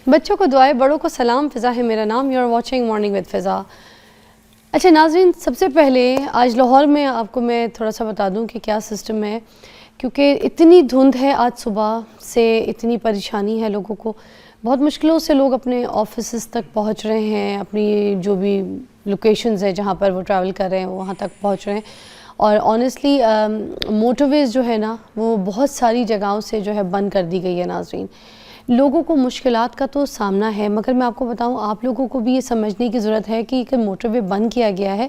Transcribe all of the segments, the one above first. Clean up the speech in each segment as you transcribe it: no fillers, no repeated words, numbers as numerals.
بچوں کو دعائیں، بڑوں کو سلام. فضا ہے میرا نام. You are watching morning with Fiza. اچھا ناظرین، سب سے پہلے آج لاہور میں آپ کو میں تھوڑا سا بتا دوں کہ کیا سسٹم ہے، کیونکہ اتنی دھند ہے آج صبح سے، اتنی پریشانی ہے لوگوں کو. بہت مشکلوں سے لوگ اپنے آفیسز تک پہنچ رہے ہیں، اپنی جو بھی لوکیشنز ہیں جہاں پر وہ ٹریول کر رہے ہیں وہاں تک پہنچ رہے ہیں. اور آنیسٹلی موٹر ویز جو ہے نا وہ بہت ساری جگہوں سے جو ہے بند کر دی گئی ہے. ناظرین، لوگوں کو مشکلات کا تو سامنا ہے، مگر میں آپ کو بتاؤں آپ لوگوں کو بھی یہ سمجھنے کی ضرورت ہے کہ موٹر وے بند کیا گیا ہے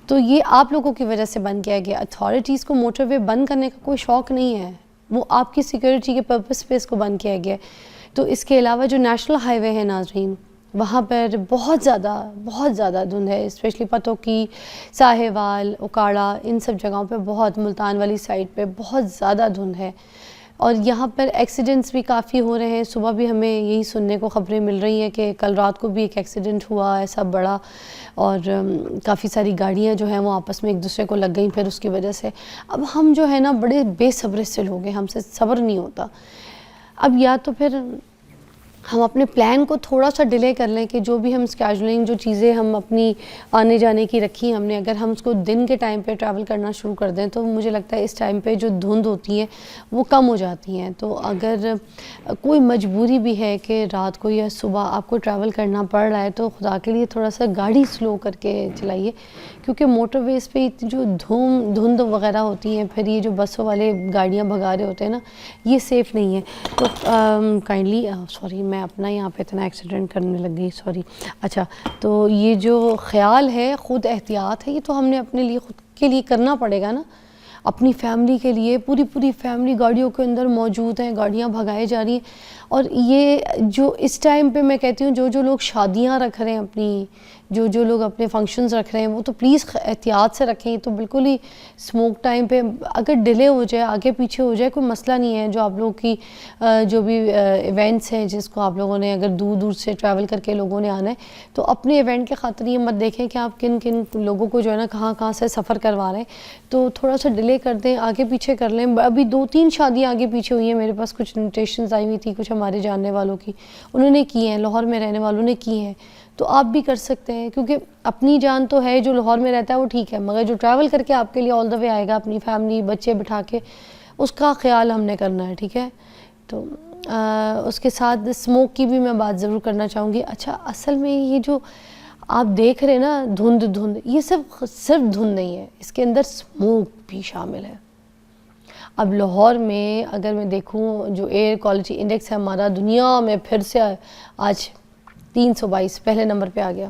تو یہ آپ لوگوں کی وجہ سے بند کیا گیا. اتھارٹیز کو موٹر وے بند کرنے کا کوئی شوق نہیں ہے، وہ آپ کی سیکیورٹی کے پرپس پہ اس کو بند کیا گیا ہے. تو اس کے علاوہ جو نیشنل ہائی وے ہے ناظرین، وہاں پر بہت زیادہ دھند ہے، اسپیشلی پتوکی، ساہیوال، اکاڑا، ان سب جگہوں پہ بہت، ملتان والی سائڈ پہ بہت زیادہ دھند ہے. اور یہاں پر ایکسیڈنٹس بھی کافی ہو رہے ہیں. صبح بھی ہمیں یہی سننے کو خبریں مل رہی ہیں کہ کل رات کو بھی ایک ایکسیڈنٹ ہوا ایسا بڑا، اور کافی ساری گاڑیاں جو ہیں وہ آپس میں ایک دوسرے کو لگ گئیں پھر اس کی وجہ سے. اب ہم جو ہے نا بڑے بے صبر سے لوگ ہیں، ہم سے صبر نہیں ہوتا. اب یا تو پھر ہم اپنے پلان کو تھوڑا سا ڈیلے کر لیں کہ جو بھی ہم اسکیجولنگ، جو چیزیں ہم اپنی آنے جانے کی رکھی ہم نے، اگر ہم اس کو دن کے ٹائم پہ ٹریول کرنا شروع کر دیں تو مجھے لگتا ہے اس ٹائم پہ جو دھند ہوتی ہے وہ کم ہو جاتی ہیں. تو اگر کوئی مجبوری بھی ہے کہ رات کو یا صبح آپ کو ٹریول کرنا پڑ رہا ہے تو خدا کے لیے تھوڑا سا گاڑی سلو کر کے چلائیے، کیونکہ موٹر ویز پہ جو دھند وغیرہ ہوتی ہیں، پھر یہ جو بسوں والے گاڑیاں بھگا رہے ہوتے ہیں نا، یہ سیف نہیں ہے. تو کائنڈلی سوری، میں اپنا یہاں پہ اتنا ایکسیڈنٹ کرنے لگ گئی، سوری. اچھا، تو یہ جو خیال ہے خود احتیاط ہے، یہ تو ہم نے اپنے لیے خود کے لیے کرنا پڑے گا نا، اپنی فیملی کے لیے. پوری فیملی گاڑیوں کے اندر موجود ہیں، گاڑیاں بھگائے جا رہی ہیں. اور یہ جو اس ٹائم پہ میں کہتی ہوں جو لوگ شادیاں رکھ رہے ہیں، اپنی جو لوگ اپنے فنکشنز رکھ رہے ہیں، وہ تو پلیز احتیاط سے رکھیں. تو بالکل ہی اسموک ٹائم پہ اگر ڈیلے ہو جائے، آگے پیچھے ہو جائے، کوئی مسئلہ نہیں ہے. جو آپ لوگوں کی جو بھی ایونٹس ہیں جس کو آپ لوگوں نے اگر دور سے ٹریول کر کے لوگوں نے آنا ہے تو اپنے ایونٹ کے خاطر یہ مت دیکھیں کہ آپ کن لوگوں کو جو ہے نا کہاں سے سفر کروا رہے ہیں. تو تھوڑا سا ڈیلے کر دیں، آگے پیچھے کر لیں. ابھی 2-3 شادیاں آگے پیچھے ہوئی ہیں، میرے پاس کچھ انویٹیشنز آئی ہوئی تھی کچھ ہمارے جاننے والوں کی، انہوں نے کی ہیں، لاہور میں رہنے والوں نے کی ہیں. تو آپ بھی کر سکتے ہیں، کیونکہ اپنی جان تو ہے، جو لاہور میں رہتا ہے وہ ٹھیک ہے، مگر جو ٹریول کر کے آپ کے لیے آل دا وے آئے گا اپنی فیملی بچے بٹھا کے، اس کا خیال ہم نے کرنا ہے، ٹھیک ہے. تو اس کے ساتھ اسموک کی بھی میں بات ضرور کرنا چاہوں گی. اچھا، اصل میں یہ جو آپ دیکھ رہے ہیں نا دھند، یہ صرف دھند نہیں ہے، اس کے اندر اسموک بھی شامل ہے. اب لاہور میں اگر میں دیکھوں جو ایئر کوالٹی انڈیکس ہے ہمارا، دنیا میں پھر سے آج 322 پہلے نمبر پہ آ گیا.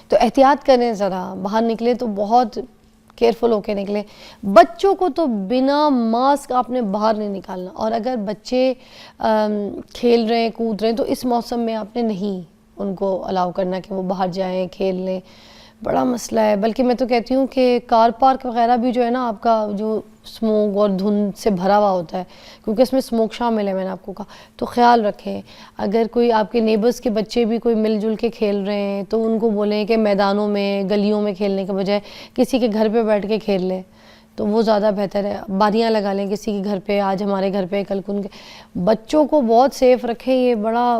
تو احتیاط کریں، ذرا باہر نکلے تو بہت کیئرفل ہو کے نکلیں. بچوں کو تو بنا ماسک آپ نے باہر نہیں نکالنا، اور اگر بچے کھیل رہے ہیں کود رہے ہیں تو اس موسم میں آپ نے نہیں ان کو الاؤ کرنا کہ وہ باہر جائیں کھیل لیں. بڑا مسئلہ ہے. بلکہ میں تو کہتی ہوں کہ کار پارک وغیرہ بھی جو ہے نا آپ کا جو اسموک اور دھند سے بھرا ہوا ہوتا ہے، کیونکہ اس میں اسموک شامل ہے، میں نے آپ کو کہا. تو خیال رکھیں. اگر کوئی آپ کے نیبرز کے بچے بھی کوئی مل جل کے کھیل رہے ہیں تو ان کو بولیں کہ میدانوں میں گلیوں میں کھیلنے کے بجائے کسی کے گھر پہ بیٹھ کے کھیل لیں تو وہ زیادہ بہتر ہے. باریاں لگا لیں کسی کے گھر پہ، آج ہمارے گھر پہ کل کن کے. بچوں کو بہت سیف رکھیں، یہ بڑا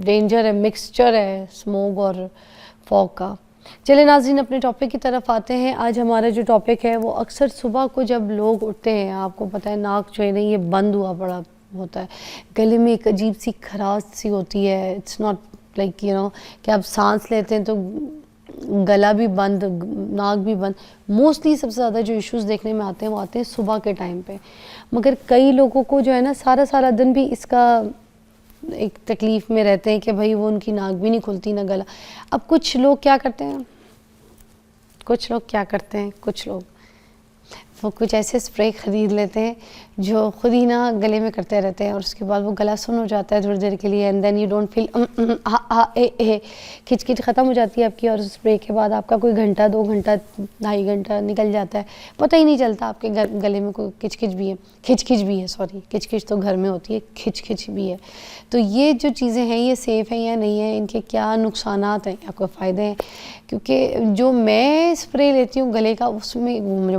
ڈینجر ہے، مکسچر ہے اسموک اور فوگ کا. چلیں ناظرین، اپنے ٹاپک کی طرف آتے ہیں. آج ہمارا جو ٹاپک ہے وہ اکثر صبح کو جب لوگ اٹھتے ہیں، آپ کو پتہ ہے ناک جو ہے نا یہ بند ہوا پڑا ہوتا ہے، گلے میں ایک عجیب سی خراش سی ہوتی ہے. اٹس ناٹ لائک کہ آپ سانس لیتے ہیں تو گلا بھی بند، ناک بھی بند. موسٹلی سب سے زیادہ جو ایشوز دیکھنے میں آتے ہیں وہ آتے ہیں صبح کے ٹائم پہ. مگر کئی لوگوں کو جو ہے نا سارا دن بھی اس کا ایک تکلیف میں رہتے ہیں کہ بھائی وہ ان کی ناک بھی نہیں کھلتی نہ گلا. اب کچھ لوگ کیا کرتے ہیں کچھ لوگ وہ کچھ ایسے اسپرے خرید لیتے ہیں جو خود ہی نا گلے میں کرتے رہتے ہیں، اور اس کے بعد وہ گلا سن ہو جاتا ہے تھوڑی دیر کے لیے. And then you don't feel کھچ ختم ہو جاتی ہے آپ کی، اور اسپرے کے بعد آپ کا کوئی گھنٹہ 2 گھنٹہ 2.5 گھنٹہ نکل جاتا ہے، پتہ ہی نہیں چلتا آپ کے گلے میں کوئی کھچ بھی ہے. سوری، کھچ تو گھر میں ہوتی ہے، کھچ بھی ہے. تو یہ جو چیزیں ہیں یہ سیف ہیں یا نہیں ہیں، ان کے کیا نقصانات ہیں، کیا کوئی فائدے ہیں؟ کیونکہ جو میں اسپرے لیتی ہوں گلے کا، اس میں مجھے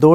2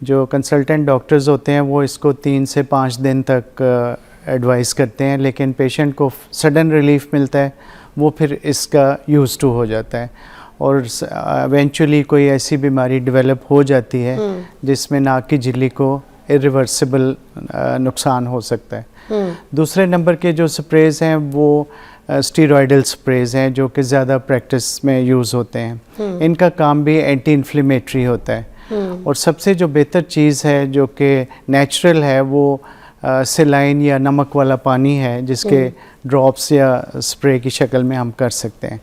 جو کنسلٹنٹ ڈاکٹرز ہوتے ہیں وہ اس کو 3 سے 5 دن تک ایڈوائز کرتے ہیں, لیکن پیشنٹ کو سڈن ریلیف ملتا ہے, وہ پھر اس کا یوز ٹو ہو جاتا ہے اور ایونچولی کوئی ایسی بیماری ڈیولپ ہو جاتی ہے جس میں ناک کی جھلی کو irreversible نقصان ہو سکتا ہے. دوسرے نمبر کے جو سپریز ہیں وہ اسٹیرائڈل سپریز ہیں جو کہ زیادہ پریکٹس میں یوز ہوتے ہیں. ان کا کام بھی اینٹی انفلیمیٹری ہوتا ہے. اور سب سے جو بہتر چیز ہے جو کہ نیچرل ہے وہ سیلائن یا نمک والا پانی ہے جس کے ڈراپس یا اسپرے کی شکل میں ہم کر سکتے ہیں.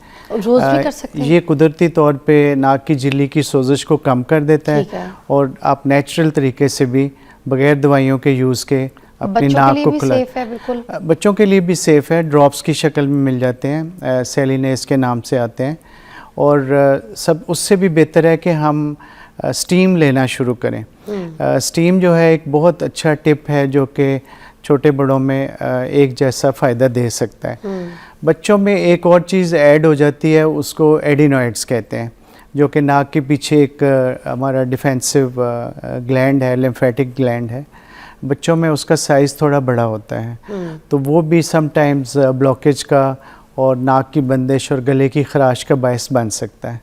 روز بھی کر سکتے ہیں. یہ قدرتی طور پہ ناک کی جھلی کی سوزش کو کم کر دیتا ہے اور آپ نیچرل طریقے سے بھی بغیر دوائیوں کے یوز کے اپنی ناک کو کھلا. بچوں کے لیے بھی سیف ہے, ڈراپس کی شکل میں مل جاتے ہیں, سیلینیس کے نام سے آتے ہیں. اور اس سے بھی بہتر ہے کہ ہم اسٹیم لینا شروع کریں. اسٹیم جو ہے ایک بہت اچھا ٹپ ہے جو کہ چھوٹے بڑوں میں ایک جیسا فائدہ دے سکتا ہے. بچوں میں ایک اور چیز ایڈ ہو جاتی ہے, اس کو ایڈینوائڈس کہتے ہیں, جو کہ ناک کے پیچھے ایک ہمارا ڈیفینسو گلینڈ ہے, لیمفیٹک گلینڈ ہے. بچوں میں اس کا سائز تھوڑا بڑا ہوتا ہے, تو وہ بھی سم ٹائمز بلاکیج کا اور ناک کی بندش اور گلے کی خراش کا باعث بن سکتا ہے.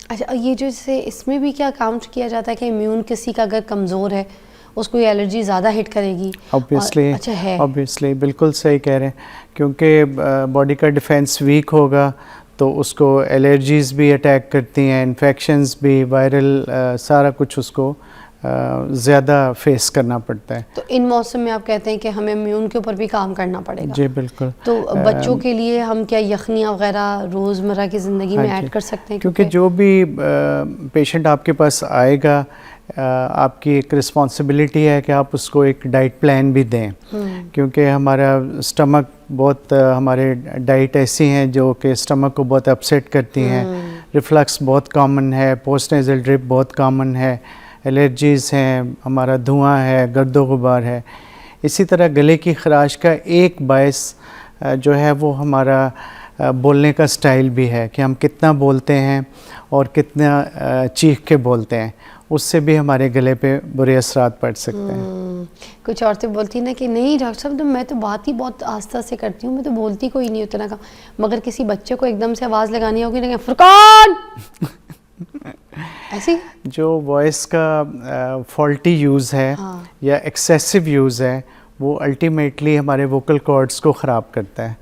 اچھا, یہ جو اس میں بھی کیا کاؤنٹ کیا جاتا ہے کہ امیون کسی کا اگر کمزور ہے اس کو یہ الرجی زیادہ ہٹ کرے گی؟ اوبیسلی بالکل صحیح کہہ رہے ہیں, کیونکہ باڈی کا ڈیفینس ویک ہوگا تو اس کو الرجیز بھی اٹیک کرتی ہیں, انفیکشنز بھی, وائرل سارا کچھ اس کو زیادہ فیس کرنا پڑتا ہے. تو ان موسم میں آپ کہتے ہیں کہ ہمیں امیون کے اوپر بھی کام کرنا پڑے گا. جی بالکل. تو بچوں کے لیے ہم کیا یخنیاں وغیرہ روزمرہ کی زندگی میں ایڈ کر سکتے ہیں؟ کیونکہ جو بھی پیشنٹ آپ کے پاس آئے گا آپ کی ایک رسپانسبلٹی ہے کہ آپ اس کو ایک ڈائٹ پلان بھی دیں, کیونکہ ہمارا اسٹمک بہت, ہمارے ڈائٹ ایسی ہیں جو کہ اسٹمک کو بہت اپسیٹ کرتی ہیں. ریفلکس بہت کامن ہے, پوسٹ نیزل ڈرپ بہت کامن ہے, الرجیز ہیں, ہمارا دھواں ہے, گرد و غبار ہے. اسی طرح گلے کی خراش کا ایک باعث جو ہے وہ ہمارا بولنے کا سٹائل بھی ہے کہ ہم کتنا بولتے ہیں اور کتنا چیخ کے بولتے ہیں, اس سے بھی ہمارے گلے پہ برے اثرات پڑ سکتے ہیں. کچھ عورتیں بولتی ہیں نا کہ نہیں ڈاکٹر صاحب میں تو بات ہی بہت آہستہ سے کرتی ہوں, میں تو بولتی کوئی نہیں اتنا کا, مگر کسی بچے کو ایک دم سے آواز لگانی ہوگی نا, فرقان ایسی جو وائس کا فالٹی یوز ہے یا ایکسیسو یوز ہے وہ الٹیمیٹلی ہمارے ووکل کارڈز کو خراب کرتا ہے.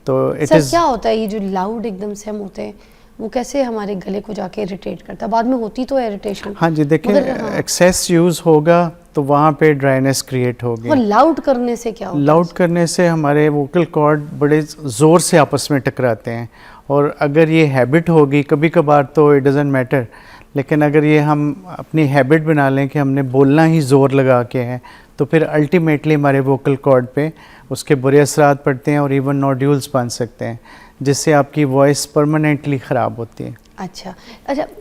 تو کیا ہوتا ہے یہ جو لاؤڈ ایک دم سے ہم ہوتے ہیں وہ کیسے ہمارے گلے کو جا کے اریٹیٹ کرتا ہے؟ بعد میں ہوتی تو ہے اریٹیشن. ہاں جی دیکھیں, ایکسیس یوز ہوگا تو وہاں پہ ڈرائنس کریٹ ہوگی. اور لاؤڈ کرنے سے کیا ہوتا ہے؟ لاؤڈ کرنے سے ہمارے ووکل کارڈ بڑے زور سے آپس میں ٹکراتے ہیں, اور اگر یہ ہیبٹ ہوگی, کبھی کبھار تو اٹ ڈزنٹ میٹر, لیکن اگر یہ ہم اپنی ہیبٹ بنا لیں کہ ہم نے بولنا ہی زور لگا کے ہے تو پھر الٹیمیٹلی ہمارے ووکل کارڈ پہ اس کے برے اثرات پڑتے ہیں اور ایون نوڈیولز بن سکتے ہیں جس سے آپ کی وائس پرماننٹلی خراب ہوتی ہے. اچھا,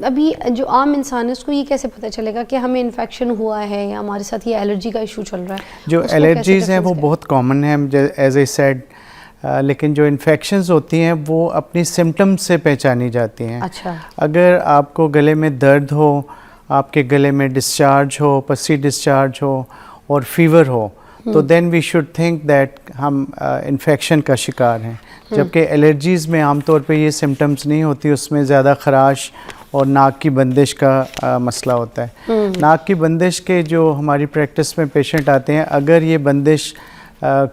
ابھی جو عام انسان ہے اس کو یہ کیسے پتہ چلے گا کہ ہمیں انفیکشن ہوا ہے یا ہمارے ساتھ یہ الرجی کا ایشو چل رہا ہے؟ جو الرجیز ہیں وہ بہت کامن ہیں ایز اے سیڈ, لیکن جو انفیکشنز ہوتی ہیں وہ اپنی سمٹمز سے پہچانی جاتی ہیں. اچھا, اگر آپ کو گلے میں درد ہو, آپ کے گلے میں ڈسچارج ہو, پسی ڈسچارج ہو اور فیور ہو تو دین وی شوڈ تھنک دیٹ ہم انفیکشن کا شکار ہیں. جبکہ الرجیز میں عام طور پہ یہ سمٹمز نہیں ہوتی, اس میں زیادہ خراش اور ناک کی بندش کا مسئلہ ہوتا ہے. ناک کی بندش کے جو ہماری پریکٹس میں پیشنٹ آتے ہیں, اگر یہ بندش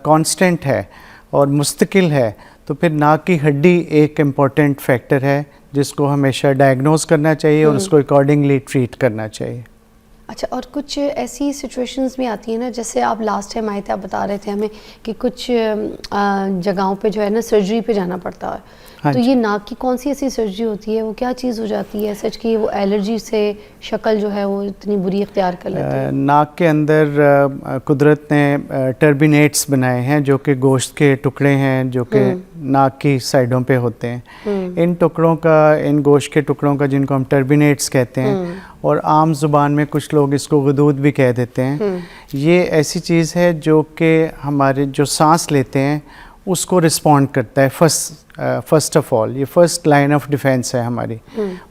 کانسٹنٹ ہے اور مستقل ہے تو پھر ناک کی ہڈی ایک امپورٹنٹ فیکٹر ہے جس کو ہمیشہ ڈائگنوز کرنا چاہیے اور اس کو اکارڈنگلی ٹریٹ کرنا چاہیے. اچھا, اور کچھ ایسی سچویشنز بھی آتی ہیں نا, جیسے آپ لاسٹ ٹائم آئے تھے, آپ بتا رہے تھے ہمیں کہ کچھ جگہوں پہ جو ہے نا سرجری پہ جانا پڑتا ہے, تو یہ ناک کی کون سی ایسی سرجری ہوتی ہے, وہ کیا چیز ہو جاتی ہے سچ کی وہ الرجی سے شکل جو ہے وہ اتنی بری اختیار کر لیتی ہے؟ ناک کے اندر قدرت نے ٹربینیٹس بنائے ہیں جو کہ گوشت کے ٹکڑے ہیں جو کہ ناک کی سائڈوں پہ ہوتے ہیں. ان ٹکڑوں کا, ان گوشت کے ٹکڑوں کا, جن کو ہم ٹربینیٹس کہتے ہیں اور عام زبان میں کچھ لوگ اس کو غدود بھی کہہ دیتے ہیں, یہ ایسی چیز ہے جو کہ ہمارے جو سانس لیتے ہیں اس کو رسپونڈ کرتا ہے فرسٹ آف آل. یہ فرسٹ لائن آف ڈیفینس ہے ہماری.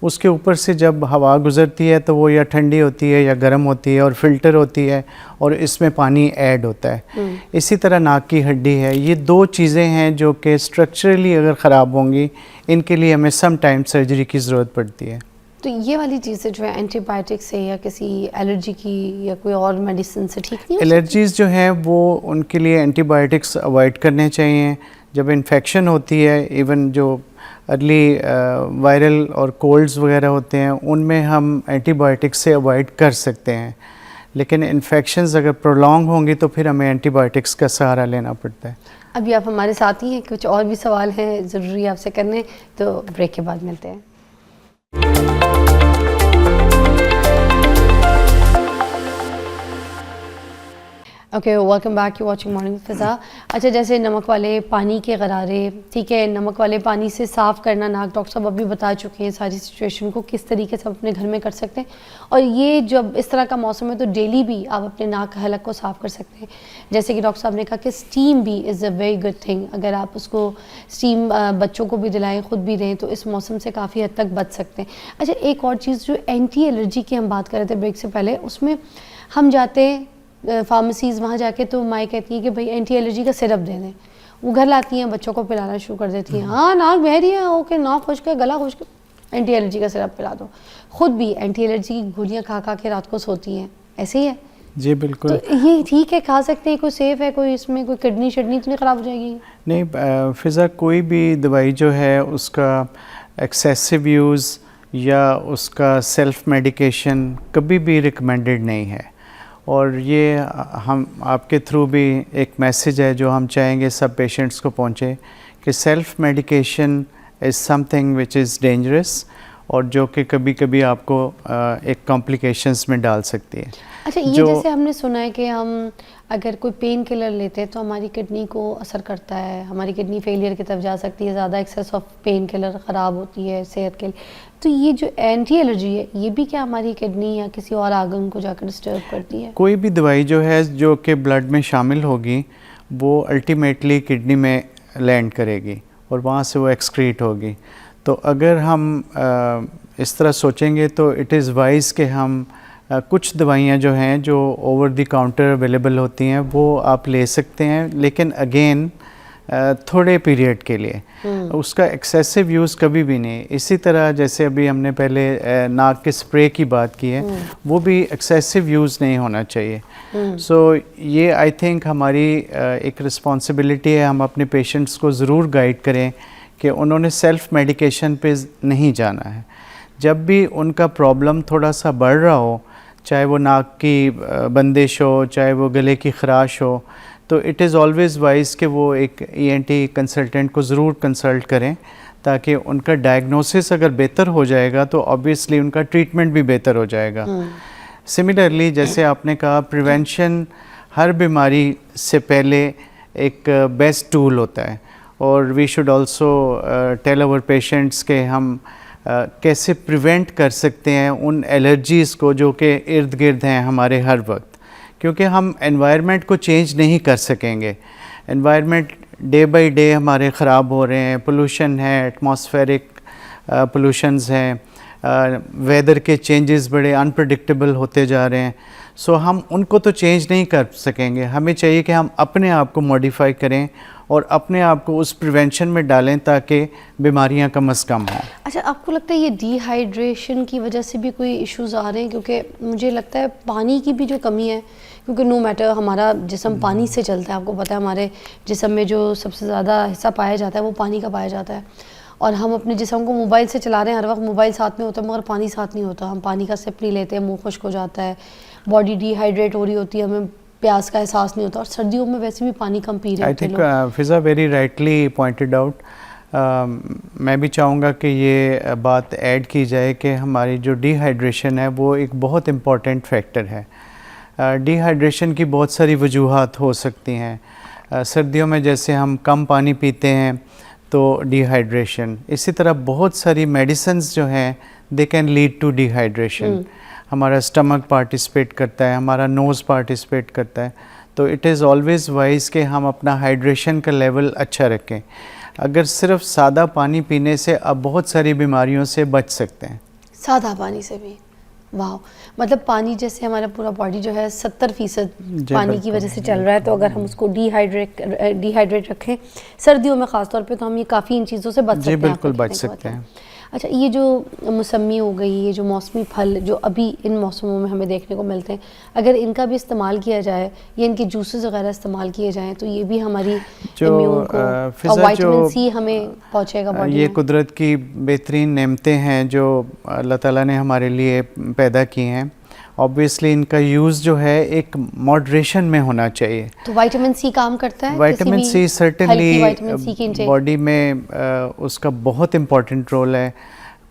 اس کے اوپر سے جب ہوا گزرتی ہے تو وہ یا ٹھنڈی ہوتی ہے یا گرم ہوتی ہے اور فلٹر ہوتی ہے اور اس میں پانی ایڈ ہوتا ہے. اسی طرح ناک کی ہڈی ہے. یہ دو چیزیں ہیں جو کہ اسٹرکچرلی اگر خراب ہوں گی ان کے لیے ہمیں سم ٹائم سرجری کی ضرورت پڑتی ہے. تو یہ والی چیزیں جو ہے اینٹی بایوٹک سے یا کسی الرجی کی یا کوئی اور میڈیسن سے ٹھیک نہیں؟ الرجیز جو ہیں وہ ان کے لیے اینٹی بایوٹکس اوائڈ کرنے چاہیے. جب انفیکشن ہوتی ہے ایون جو ارلی وائرل اور کولڈز وغیرہ ہوتے ہیں ان میں ہم اینٹی بایوٹکس سے اوائڈ کر سکتے ہیں, لیکن انفیکشنز اگر پرولونگ ہوں گی تو پھر ہمیں اینٹی بایوٹکس کا سہارا لینا پڑتا ہے. ابھی آپ ہمارے ساتھ ہی ہیں, کچھ اور بھی سوال ہیں ضروری آپ سے کرنے, تو بریک کے بعد ملتے ہیں. Okay, welcome back, you watching morning with Fiza. اچھا, جیسے نمک والے پانی کے غرارے, ٹھیک ہے, نمک والے پانی سے صاف کرنا ناک, ڈاکٹر صاحب ابھی بتا چکے ہیں ساری سچویشن کو کس طریقے سے آپ اپنے گھر میں کر سکتے ہیں. اور یہ جب اس طرح کا موسم ہے تو ڈیلی بھی آپ اپنے ناک حلق کو صاف کر سکتے ہیں. جیسے کہ ڈاکٹر صاحب نے کہا کہ اسٹیم بھی از اے ویری گڈ تھنگ. اگر آپ اس کو اسٹیم بچوں کو بھی دلائیں, خود بھی دیں, تو اس موسم سے کافی حد تک بچ سکتے ہیں. اچھا, ایک اور چیز جو اینٹی الرجی کی ہم بات کر رہے تھے بریک سے پہلے, اس میں ہم جاتے ہیں فارمیسیز, وہاں جا کے تو مائیں کہتی ہیں کہ بھائی اینٹی الرجی کا سرپ دے دیں. وہ گھر لاتی ہیں, بچوں کو پلانا شروع کر دیتی ہیں. ہاں, ناک بہہ رہی ہے, اوکے, ناک خشک ہے, گلا خشک ہے, اینٹی الرجی کا سرپ پلا دو. خود بھی اینٹی الرجی کی گولیاں کھا کھا کے رات کو سوتی ہیں, ایسے ہی ہے؟ جی بالکل. تو یہ ٹھیک ہے, کھا سکتے ہیں, کوئی سیف ہے, کوئی اس میں کوئی کڈنی شڈنی تو نہیں خراب ہو جائے گی؟ نہیں فضا, کوئی بھی دوائی جو ہے اس کا ایکسیسو یوز یا اس کا سیلف میڈیکیشن کبھی بھی ریکمینڈڈ نہیں ہے. اور یہ ہم آپ کے تھرو بھی ایک میسیج ہے جو ہم چاہیں گے سب پیشنٹس کو پہنچے کہ self medication is some thing which is dangerous اور جو کہ کبھی کبھی آپ کو ایک کمپلیکیشنز میں ڈال سکتی ہے. اچھا, یہ جیسے ہم نے سنا ہے کہ ہم اگر کوئی پین کلر لیتے ہیں تو ہماری کڈنی کو اثر کرتا ہے, ہماری کڈنی فیلئر کی طرف جا سکتی ہے, زیادہ ایکسیس آف پین کلر خراب ہوتی ہے صحت کے لیے. تو یہ جو اینٹی الرجی ہے یہ بھی کیا ہماری کڈنی یا کسی اور آرگن کو جا کر ڈسٹرب کرتی ہے؟ کوئی بھی دوائی جو ہے جو کہ بلڈ میں شامل ہوگی وہ الٹیمیٹلی کڈنی میں لینڈ کرے گی اور وہاں سے وہ ایکسکریٹ ہوگی. تو اگر ہم اس طرح سوچیں گے تو اٹ از وائز کہ ہم کچھ دوائیاں جو ہیں جو اوور دی کاؤنٹر اویلیبل ہوتی ہیں وہ آپ لے سکتے ہیں, لیکن اگین تھوڑے پیریڈ کے لیے, اس کا ایکسیسو یوز کبھی بھی نہیں. اسی طرح جیسے ابھی ہم نے پہلے ناک کے اسپرے کی بات کی ہے, وہ بھی ایکسیسو یوز نہیں ہونا چاہیے. سو یہ آئی تھنک ہماری ایک رسپانسبلٹی ہے, ہم اپنے پیشنٹس کو ضرور گائیڈ کریں کہ انہوں نے سیلف میڈیکیشن پہ نہیں جانا ہے. جب بھی ان کا پرابلم تھوڑا سا بڑھ رہا ہو, چاہے وہ ناک کی بندش ہو, چاہے وہ گلے کی خراش ہو, تو اٹ از آلویز وائز کہ وہ ایک ای این ٹی کنسلٹنٹ کو ضرور کنسلٹ کریں تاکہ ان کا ڈائگنوسس اگر بہتر ہو جائے گا تو آبویسلی ان کا ٹریٹمنٹ بھی بہتر ہو جائے گا. سملرلی جیسے آپ نے کہا پریونشن ہر بیماری سے پہلے ایک بیسٹ ٹول ہوتا ہے, اور we should also tell our patients کہ ہم کیسے پریونٹ کر سکتے ہیں ان الرجیز کو جو کہ ارد گرد ہیں ہمارے ہر وقت, کیونکہ ہم انوائرمنٹ کو چینج نہیں کر سکیں گے. انوائرمنٹ ڈے بائی ڈے ہمارے خراب ہو رہے ہیں, پولوشن ہے, ایٹماسفیرک پولوشنز ہیں, ویدر کے چینجز بڑے انپریڈکٹیبل ہوتے جا رہے ہیں. سو ہم ان کو تو چینج نہیں کر سکیں گے, ہمیں چاہیے کہ ہم اپنے آپ کو موڈیفائی کریں اور اپنے آپ کو اس پریونشن میں ڈالیں تاکہ بیماریاں کم از کم ہوں. اچھا, آپ کو لگتا ہے یہ ڈی ہائیڈریشن کی وجہ سے بھی کوئی ایشوز آ رہے ہیں؟ کیونکہ مجھے لگتا ہے پانی کی بھی جو کمی ہے, کیونکہ نو میٹر ہمارا جسم پانی سے چلتا ہے, آپ کو پتہ ہے ہمارے جسم میں جو سب سے زیادہ حصہ پایا جاتا ہے وہ پانی کا پایا جاتا ہے, اور ہم اپنے جسم کو موبائل سے چلا رہے ہیں, ہر وقت موبائل ساتھ میں ہوتا ہے مگر پانی ساتھ نہیں ہوتا. ہم پانی کا سپ نہیں لیتے, منہ خشک ہو جاتا ہے, باڈی ڈی ہائیڈریٹ ہو رہی ہوتی ہے, ہمیں پیاس کا احساس نہیں ہوتا, اور سردیوں میں ویسے بھی پانی کم پی رہے آئی تھنک فضا ویری رائٹلی پوائنٹڈ آؤٹ. میں بھی چاہوں گا کہ یہ بات ایڈ کی جائے کہ ہماری جو ڈی ہائیڈریشن ہے وہ ایک بہت امپورٹنٹ فیکٹر ہے. ڈی ہائیڈریشن کی بہت ساری وجوہات ہو سکتی ہیں. سردیوں میں جیسے ہم کم پانی پیتے ہیں تو ڈی ہائیڈریشن, اسی طرح بہت ساری میڈیسنز جو ہیں they can lead to dehydration. ہمارا اسٹمک پارٹیسپیٹ کرتا ہے, ہمارا نوز پارٹیسپیٹ کرتا ہے, تو اٹ از آلویز وائز کہ ہم اپنا ہائیڈریشن کا لیول اچھا رکھیں. اگر صرف سادہ پانی پینے سے آپ بہت ساری بیماریوں سے بچ سکتے ہیں. سادہ پانی سے بھی؟ واو. مطلب پانی جیسے ہمارا پورا باڈی جو ہے 70% پانی کی وجہ سے چل رہا ہے، تو اگر ہم اس کو ڈی ہائیڈریٹ رکھیں سردیوں میں خاص طور پہ، تو ہم یہ کافی ان چیزوں سے بچ سکتے ہیں. جی بالکل بچ سکتے ہیں. اچھا، یہ جو موسمی ہو گئی، یہ جو موسمی پھل جو ابھی ان موسموں میں ہمیں دیکھنے کو ملتے ہیں، اگر ان کا بھی استعمال کیا جائے یا ان کے جوسز وغیرہ استعمال کیے جائیں تو یہ بھی ہماری امیون کو، اور وائٹامن سی ہمیں پہنچے گا باڈی میں. یہ قدرت کی بہترین نعمتیں ہیں جو اللہ تعالیٰ نے ہمارے لیے پیدا کی ہیں. آبویسلی ان کا یوز جو ہے ایک ماڈریشن میں ہونا چاہیے. تو وائٹامن سی کام کرتا ہے؟ Vitamin C certainly body body میں اس کا بہت امپورٹنٹ رول ہے.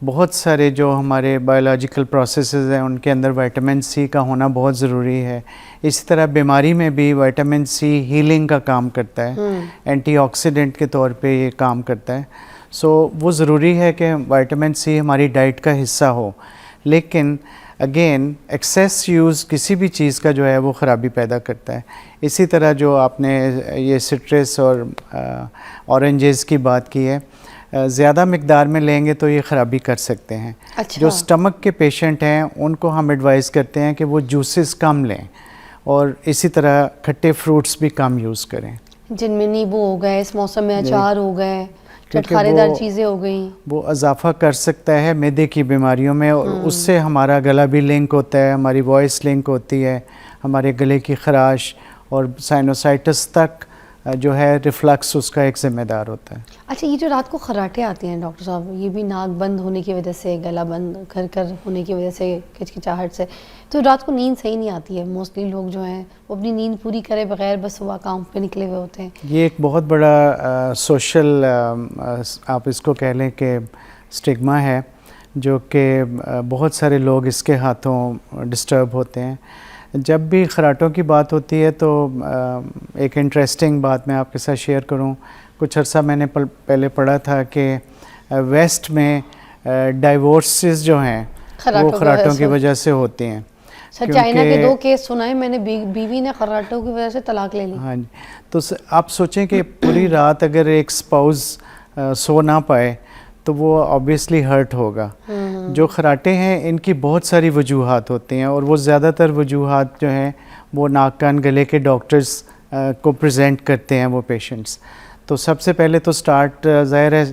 بہت سارے جو ہمارے بایولوجیکل پروسیسز ہیں ان کے اندر وائٹامن سی کا ہونا بہت ضروری ہے. اسی طرح بیماری میں بھی وائٹامن سی ہیلنگ کا کام کرتا ہے، اینٹی آکسیڈنٹ کے طور پہ یہ کام کرتا ہے. سو وہ ضروری ہے کہ وائٹامن سی ہماری ڈائٹ کا حصہ ہو. لیکن اگین ایکسیس یوز کسی بھی چیز کا جو ہے وہ خرابی پیدا کرتا ہے. اسی طرح جو آپ نے یہ سٹرس اور اورنجز کی بات کی ہے، زیادہ مقدار میں لیں گے تو یہ خرابی کر سکتے ہیں. جو سٹمک کے پیشنٹ ہیں ان کو ہم ایڈوائز کرتے ہیں کہ وہ جوسز کم لیں، اور اسی طرح کھٹے فروٹس بھی کم یوز کریں، جن میں نیبو ہو گئے، اس موسم میں اچار ہو گئے، چٹخارے دار چیزیں ہو گئیں. وہ اضافہ کر سکتا ہے معدے کی بیماریوں میں، اور اس سے ہمارا گلا بھی لنک ہوتا ہے، ہماری وائس لنک ہوتی ہے، ہمارے گلے کی خراش اور سائنوسائٹس تک جو ہے ریفلکس اس کا ایک ذمہ دار ہوتا ہے. اچھا، یہ جو رات کو خراٹے آتے ہیں ڈاکٹر صاحب، یہ بھی ناک بند ہونے کی وجہ سے، گلا بند کر ہونے کی وجہ سے، کچکچاہٹ سے، تو رات کو نیند صحیح نہیں آتی ہے. موسٹلی لوگ جو ہیں وہ اپنی نیند پوری کرے بغیر بس صبح کام پہ نکلے ہوئے ہوتے ہیں. یہ ایک بہت بڑا سوشل آپ اس کو کہہ لیں کہ اسٹگما ہے، جو کہ بہت سارے لوگ اس کے ہاتھوں ڈسٹرب ہوتے ہیں. جب بھی خراٹوں کی بات ہوتی ہے تو ایک انٹرسٹنگ بات میں آپ کے ساتھ شیئر کروں. کچھ عرصہ میں نے پہلے پڑھا تھا کہ ویسٹ میں ڈائیورسز جو ہیں وہ خراٹوں کی وجہ سے ہوتی ہیں. چائنا کے 2 کیس سنا ہے میں نے، بیوی نے خراٹوں کی وجہ سے طلاق لے لی. ہاں جی. تو آپ سوچیں کہ پوری رات اگر ایک اسپاؤس سو نہ پائے تو وہ آبویسلی ہرٹ ہوگا. جو خراٹے ہیں ان کی بہت ساری وجوہات ہوتی ہیں، اور وہ زیادہ تر وجوہات جو ہیں وہ ناک کان گلے کے ڈاکٹرز کو پریزنٹ کرتے ہیں وہ پیشنٹس. تو سب سے پہلے تو سٹارٹ ظاہر ہے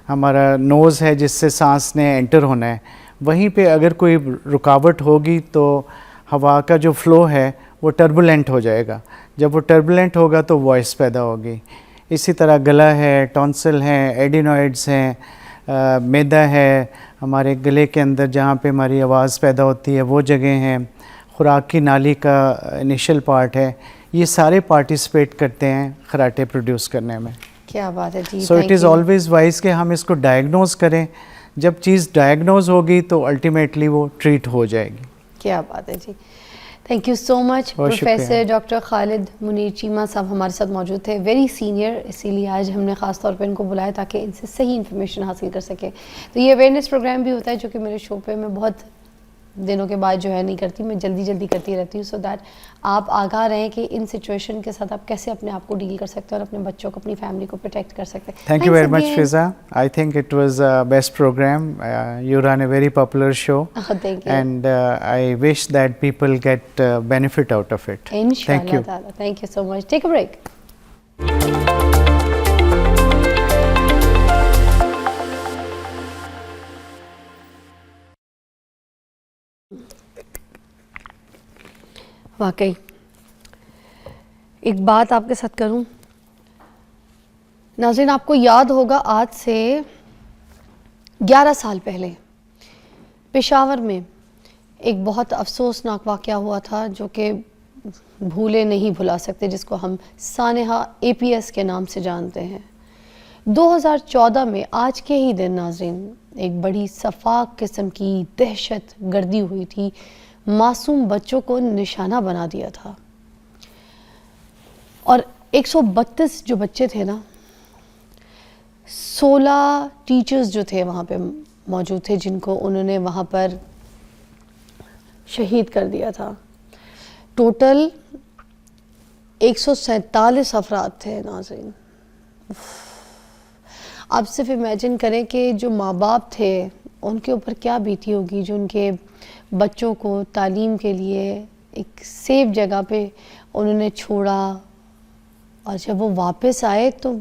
ہمارا نوز ہے جس سے سانس نے انٹر ہونا ہے. وہیں پہ اگر کوئی رکاوٹ ہوگی تو ہوا کا جو فلو ہے وہ ٹربولنٹ ہو جائے گا. جب وہ ٹربولنٹ ہوگا تو وائس پیدا ہوگی. اسی طرح گلا ہے، ٹونسل ہیں، ایڈینوائڈز ہیں، معدہ ہے، ہمارے گلے کے اندر جہاں پہ ہماری آواز پیدا ہوتی ہے وہ جگہیں ہیں، خوراک کی نالی کا انیشل پارٹ ہے. یہ سارے پارٹیسپیٹ کرتے ہیں خراٹے پروڈیوس کرنے میں. کیا بات ہے جی. So it is always wise کہ ہم اس کو ڈائگنوز کریں. جب چیز ڈائگنوز ہوگی تو الٹیمیٹلی وہ ٹریٹ ہو جائے گی. کیا بات ہے جی. Thank you so much. Professor doctor Khalid Munir Cheema sahib ہمارے ساتھ موجود تھے، ویری سینئر، اسی لیے آج ہم نے خاص طور پہ ان کو بلایا تاکہ ان سے صحیح انفارمیشن حاصل کر سکے. تو یہ اویئرنیس پروگرام بھی ہوتا ہے جو کہ میرے شو پہ میں بہت دنوں کے بعد جو ہے نہیں کرتی، میں جلدی کرتی رہتی ہوں، سو دیٹ آپ آگاہ رہیں کہ ان سچویشن کے ساتھ آپ کیسے اپنے آپ کو ڈیل کر سکتے ہیں اور اپنے بچوں کو، اپنی فیملی کو پروٹیکٹ کر سکتے ہیں. Thank you very much Faza. I think it was best programme. You run a very popular show and I wish that people get benefit out of it. Inshallah ta'ala. Thank you so much. Take a break. واقعی ایک بات آپ کے ساتھ کروں ناظرین، آپ کو یاد ہوگا آج سے 11 سال پہلے پشاور میں ایک بہت افسوسناک واقعہ ہوا تھا جو کہ بھولے نہیں بھلا سکتے، جس کو ہم سانحہ APS کے نام سے جانتے ہیں. 2014 میں آج کے ہی دن ناظرین ایک بڑی صفاق قسم کی دہشت گردی ہوئی تھی، معصوم بچوں کو نشانہ بنا دیا تھا، اور 132 جو بچے تھے نا، 16 ٹیچرز جو تھے وہاں پہ موجود تھے جن کو انہوں نے وہاں پر شہید کر دیا تھا. ٹوٹل 147 افراد تھے ناظرین. آپ صرف امیجن کریں کہ جو ماں باپ تھے ان کے اوپر کیا بیتی ہوگی جو ان کے بچوں کو تعلیم کے لیے ایک سیف جگہ پہ انہوں نے چھوڑا, اور جب وہ واپس آئے تو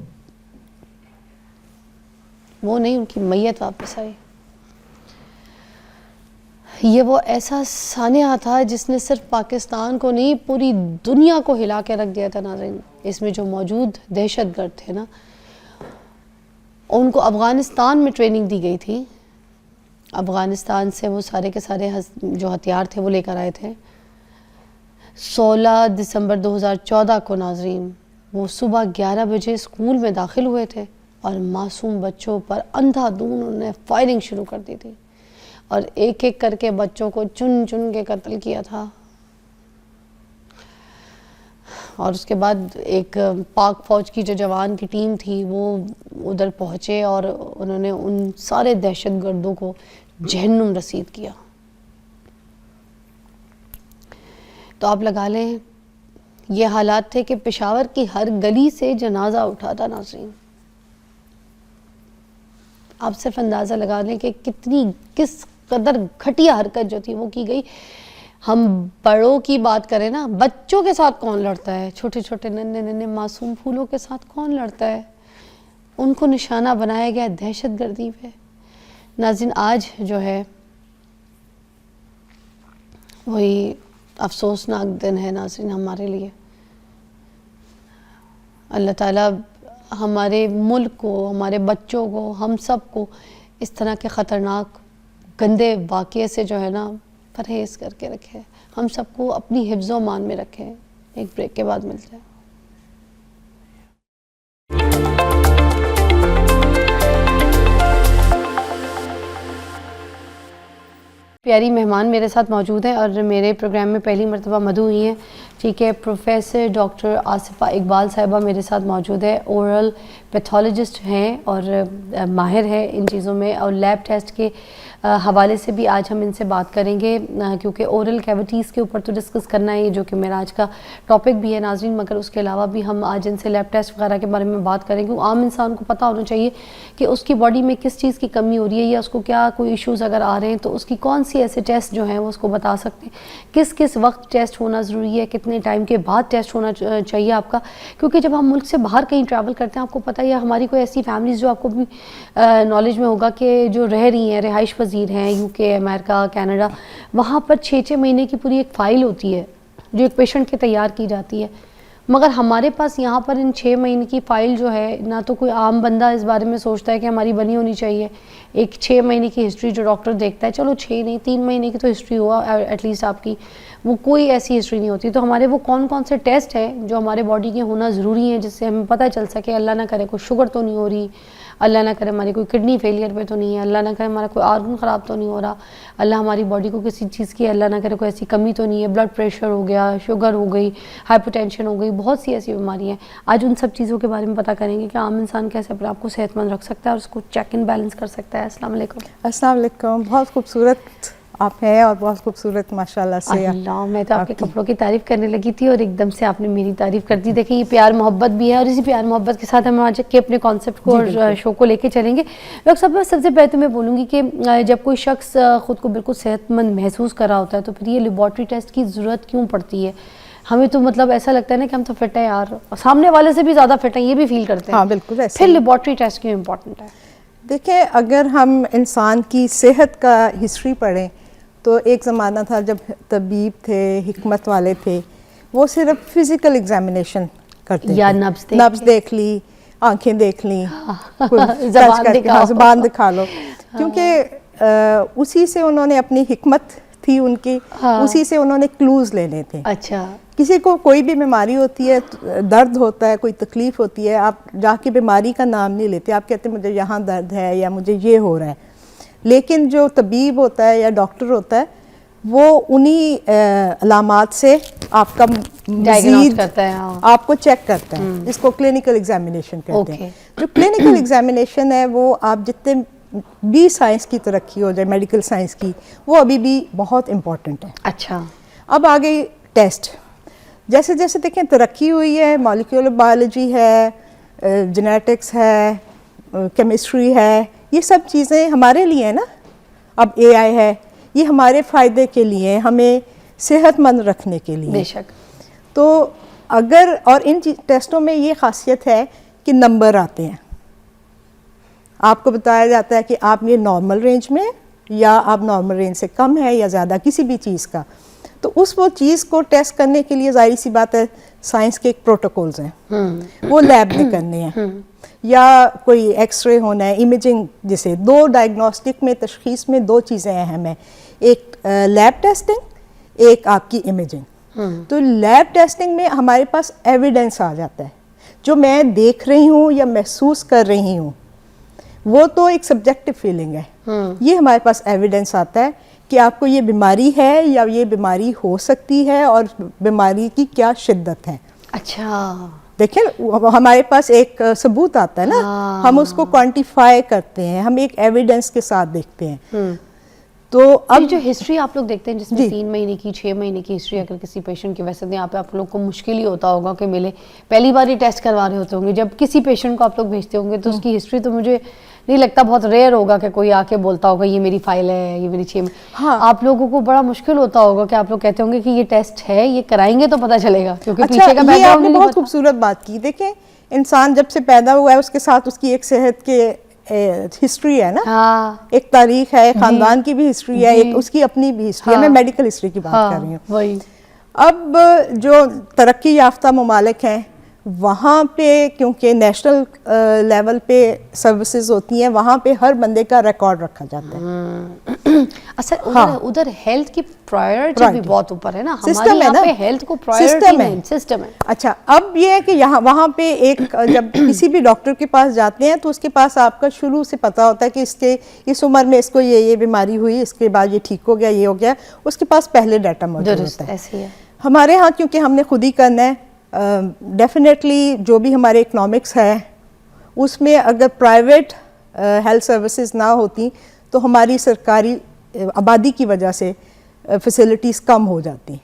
وہ نہیں, ان کی میت واپس آئی. یہ وہ ایسا سانحہ تھا جس نے صرف پاکستان کو نہیں پوری دنیا کو ہلا کے رکھ دیا تھا ناظرین. اس میں جو موجود دہشت گرد تھے نا, ان کو افغانستان میں ٹریننگ دی گئی تھی. افغانستان سے وہ سارے کے سارے جو ہتھیار تھے وہ لے کر آئے تھے. 16 دسمبر 2014 کو ناظرین وہ صبح 11 بجے اسکول میں داخل ہوئے تھے اور معصوم بچوں پر اندھا دھند انہوں نے فائرنگ شروع کر دی تھی, اور ایک ایک کر کے بچوں کو چن چن کے قتل کیا تھا. اور اس کے بعد ایک پاک فوج کی جو جوان کی ٹیم تھی وہ ادھر پہنچے اور انہوں نے ان سارے دہشت گردوں کو جہنم رسید کیا. تو آپ لگا لیں یہ حالات تھے کہ پشاور کی ہر گلی سے جنازہ اٹھا تھا ناظرین. آپ صرف اندازہ لگا لیں کہ کس قدر گھٹیا حرکت جو تھی وہ کی گئی. ہم بڑوں کی بات کریں نا, بچوں کے ساتھ کون لڑتا ہے, چھوٹے چھوٹے ننھے ننھے معصوم پھولوں کے ساتھ کون لڑتا ہے. ان کو نشانہ بنایا گیا دہشت گردی پہ. ناظرین آج جو ہے وہی افسوسناک دن ہے ناظرین ہمارے لیے. اللہ تعالیٰ ہمارے ملک کو, ہمارے بچوں کو, ہم سب کو اس طرح کے خطرناک گندے واقعے سے جو ہے نا پرہیز کر کے رکھے. ہم سب کو اپنی حفظ و امان میں رکھے. ایک بریک کے بعد ملتے ہیں. پیاری مہمان میرے ساتھ موجود ہیں اور میرے پروگرام میں پہلی مرتبہ مدعو ہوئی ہیں. ٹھیک ہے, پروفیسر ڈاکٹر آصفہ اقبال صاحبہ میرے ساتھ موجود ہے. اورل پیتھولوجسٹ ہیں اور ماہر ہیں ان چیزوں میں, اور لیب ٹیسٹ کے حوالے سے بھی آج ہم ان سے بات کریں گے, کیونکہ اورل کیویٹیز کے اوپر تو ڈسکس کرنا ہے جو کہ میرا آج کا ٹاپک بھی ہے ناظرین, مگر اس کے علاوہ بھی ہم آج ان سے لیب ٹیسٹ وغیرہ کے بارے میں بات کریں گے. عام انسان کو پتہ ہونا چاہیے کہ اس کی باڈی میں کس چیز کی کمی ہو رہی ہے, یا اس کو کیا کوئی ایشوز اگر آ رہے ہیں تو اس کی کون سی ایسے ٹیسٹ جو ہیں وہ اس کو بتا سکتے ہیں, کس کس وقت ٹیسٹ ہونا ضروری ہے, کتنے ٹائم کے بعد ٹیسٹ ہونا چاہیے آپ کا. کیونکہ جب ہم ملک سے باہر کہیں ٹریول کرتے ہیں, آپ کو پتہ ہے ہماری کوئی ایسی فیملیز جو آپ کو بھی نالج میں ہوگا کہ جو رہ رہی ہیں, رہائش پذیر ہیں یو کے, امریکہ, کینیڈا, وہاں پر 6 مہینے کی پوری ایک فائل ہوتی ہے جو ایک پیشنٹ کے تیار کی جاتی ہے. مگر ہمارے پاس یہاں پر ان 6 مہینے کی فائل جو ہے, نہ تو کوئی عام بندہ اس بارے میں سوچتا ہے کہ ہماری بنی ہونی چاہیے. ایک 6 مہینے کی ہسٹری جو ڈاکٹر دیکھتا ہے, چلو 6 نہیں 3 مہینے کی تو ہسٹری ہوا ایٹ لیسٹ آپ کی, وہ کوئی ایسی ہسٹری نہیں ہوتی. تو ہمارے وہ کون کون سے ٹیسٹ ہیں جو ہمارے باڈی کے ہونا ضروری ہیں, جس سے ہمیں پتہ چل سکے اللہ نہ کرے کوئی شوگر تو نہیں ہو رہی, اللہ نہ کرے ہماری کوئی کڈنی فیلئر پہ تو نہیں ہے, اللہ نہ کرے ہمارا کوئی آرگن خراب تو نہیں ہو رہا, اللہ ہماری باڈی کو کسی چیز کی اللہ نہ کرے کوئی ایسی کمی تو نہیں ہے, بلڈ پریشر ہو گیا, شوگر ہو گئی, ہائپر ٹینشن ہو گئی, بہت سی ایسی بیماریاں ہیں. آج ان سب چیزوں کے بارے میں پتہ کریں گے کہ عام انسان کیسے اپنے آپ کو صحت مند رکھ سکتا ہے اور اس کو چیک ان بیلنس کر سکتا ہے. السلام علیکم. السلام علیکم. بہت خوبصورت آپ ہیں اور بہت خوبصورت ماشاءاللہ سے. اللہ, میں تو آپ کے کپڑوں کی تعریف کرنے لگی تھی اور ایک دم سے آپ نے میری تعریف کر دی. دیکھیں یہ پیار محبت بھی ہے, اور اسی پیار محبت کے ساتھ ہم آج کے اپنے کانسیپٹ کو اور شو کو لے کے چلیں گے. ڈاکٹر صاحب سب سے پہلے تو میں بولوں گی کہ جب کوئی شخص خود کو بالکل صحت مند محسوس کر رہا ہوتا ہے تو پھر یہ لیبارٹری ٹیسٹ کی ضرورت کیوں پڑتی ہے؟ ہمیں تو مطلب ایسا لگتا ہے نا کہ ہم تو فٹ ہیں یار, سامنے والے سے بھی زیادہ فٹ ہیں, یہ بھی فیل کرتے ہیں. ہاں بالکل ایسا. پھر لیبارٹری ٹیسٹ کیوں امپورٹنٹ ہے؟ دیکھیں, اگر ہم انسان کی صحت کا ہسٹری پڑھیں تو ایک زمانہ تھا جب طبیب تھے, حکمت والے تھے, وہ صرف فزیکل ایگزامینیشن کرتے یا تھے, نبض دیکھ لی, آنکھیں دیکھ لیں, زبان دکھا لو, کیونکہ اسی سے انہوں نے اپنی حکمت تھی ان کی, اسی سے انہوں نے کلوز لینے تھے. اچھا, کسی کو کوئی بھی بیماری ہوتی ہے, درد ہوتا ہے, کوئی تکلیف ہوتی ہے, آپ جا کے بیماری کا نام نہیں لیتے, آپ کہتے ہیں مجھے یہاں درد ہے یا مجھے یہ ہو رہا ہے. لیکن جو طبیب ہوتا ہے یا ڈاکٹر ہوتا ہے وہ انہی علامات سے آپ کا مزید آپ کو چیک کرتا ہے, اس کو کلینکل ایگزامینیشن کہتے ہیں. جو کلینکل ایگزامینیشن ہے وہ آپ جتنے بھی سائنس کی ترقی ہو جائے, میڈیکل سائنس کی, وہ ابھی بھی بہت امپورٹنٹ ہے. اچھا, اب آ گئی ٹیسٹ. جیسے جیسے دیکھیں ترقی ہوئی ہے, مالیکولر بایولوجی ہے, جینیٹکس ہے, کیمسٹری ہے, یہ سب چیزیں ہمارے لیے ہیں نا. اب اے آئی ہے, یہ ہمارے فائدے کے لیے, ہمیں صحت مند رکھنے کے لیے. بے شک. تو اگر, اور ان ٹیسٹوں میں یہ خاصیت ہے کہ نمبر آتے ہیں, آپ کو بتایا جاتا ہے کہ آپ یہ نارمل رینج میں یا آپ نارمل رینج سے کم ہے یا زیادہ کسی بھی چیز کا. تو وہ چیز کو ٹیسٹ کرنے کے لیے ظاہر سی بات ہے سائنس کے ایک پروٹوکولز ہیں, وہ لیب میں کرنے ہیں, یا کوئی ایکس رے ہونا ہے, امیجنگ, جسے دو ڈائگنوسٹک میں تشخیص میں دو چیزیں اہم ہیں, ایک لیب ٹیسٹنگ, ایک آپ کی امیجنگ. تو لیب ٹیسٹنگ میں ہمارے پاس ایویڈنس آ جاتا ہے, جو میں دیکھ رہی ہوں یا محسوس کر رہی ہوں وہ تو ایک سبجیکٹو فیلنگ ہے. یہ ہمارے پاس ایویڈنس آتا ہے کہ آپ کو یہ بیماری ہے یا یہ بیماری ہو سکتی ہے اور بیماری کی کیا شدت ہے. اچھا, دیکھیں ہمارے پاس ایک ثبوت آتا ہے نا, ہم اس کو کوانٹیفائی کرتے ہیں, ہم ایک ایویڈنس کے ساتھ دیکھتے ہیں. تو اب جو ہسٹری آپ لوگ دیکھتے ہیں جس میں 3 مہینے کی 6 مہینے کی ہسٹری اگر کسی پیشنٹ کی, ویسے یہاں پہ آپ لوگ کو مشکل ہی ہوتا ہوگا کہ ملے, پہلی بار ہی ٹیسٹ کروا رہے ہوتے ہوں گے, جب کسی پیشنٹ کو آپ لوگ بھیجتے ہوں گے تو اس کی ہسٹری تو مجھے نہیں لگتا بہت ریئر ہوگا کہ کوئی آ کے بولتا ہوگا یہ میری فائل ہے, یہ میری 6 ہاں. آپ لوگوں کو بڑا مشکل ہوتا ہوگا کہ آپ لوگ کہتے ہوں گے کہ یہ ٹیسٹ ہے, یہ کرائیں گے تو پتہ چلے گا, کیونکہ پیچھے کا بیک یہ آپ گراؤنڈ نے نہیں بہت پتا. خوبصورت بات کی. دیکھیں انسان جب سے پیدا ہوا ہے اس کے ساتھ اس کی ایک صحت کے ہسٹری ہے نا, ایک تاریخ ہے, خاندان کی بھی ہسٹری ہے, ایک اس کی اپنی بھی ہسٹری ہے. میں میڈیکل ہسٹری کی بات کر رہی ہوں. وہی اب جو ترقی یافتہ ممالک ہیں وہاں پہ کیونکہ نیشنل لیول پہ سروسز ہوتی ہیں, وہاں پہ ہر بندے کا ریکارڈ رکھا جاتا ہے. اصل ادھر ہیلتھ کی پرائیورٹی بھی بہت اوپر ہے نا, ہمارے یہاں پہ ہیلتھ کو پرائیورٹی نہیں, سسٹم ہے. اچھا, اب یہ ہے کہ وہاں پہ ایک جب کسی بھی ڈاکٹر کے پاس جاتے ہیں تو اس کے پاس آپ کا شروع سے پتہ ہوتا ہے کہ اس عمر میں اس کو یہ بیماری ہوئی, اس کے بعد یہ ٹھیک ہو گیا, یہ ہو گیا, اس کے پاس پہلے ڈیٹا موجود ہوتا ہے. ایسے ہے ہمارے ہاں کیونکہ ہم نے خود ہی کرنا ہے, ڈیفینیٹلی جو بھی ہمارے اکنامکس ہے اس میں اگر پرائیویٹ ہیلتھ سروسز نہ ہوتی تو ہماری سرکاری آبادی کی وجہ سے فیسلٹیز کم ہو جاتی.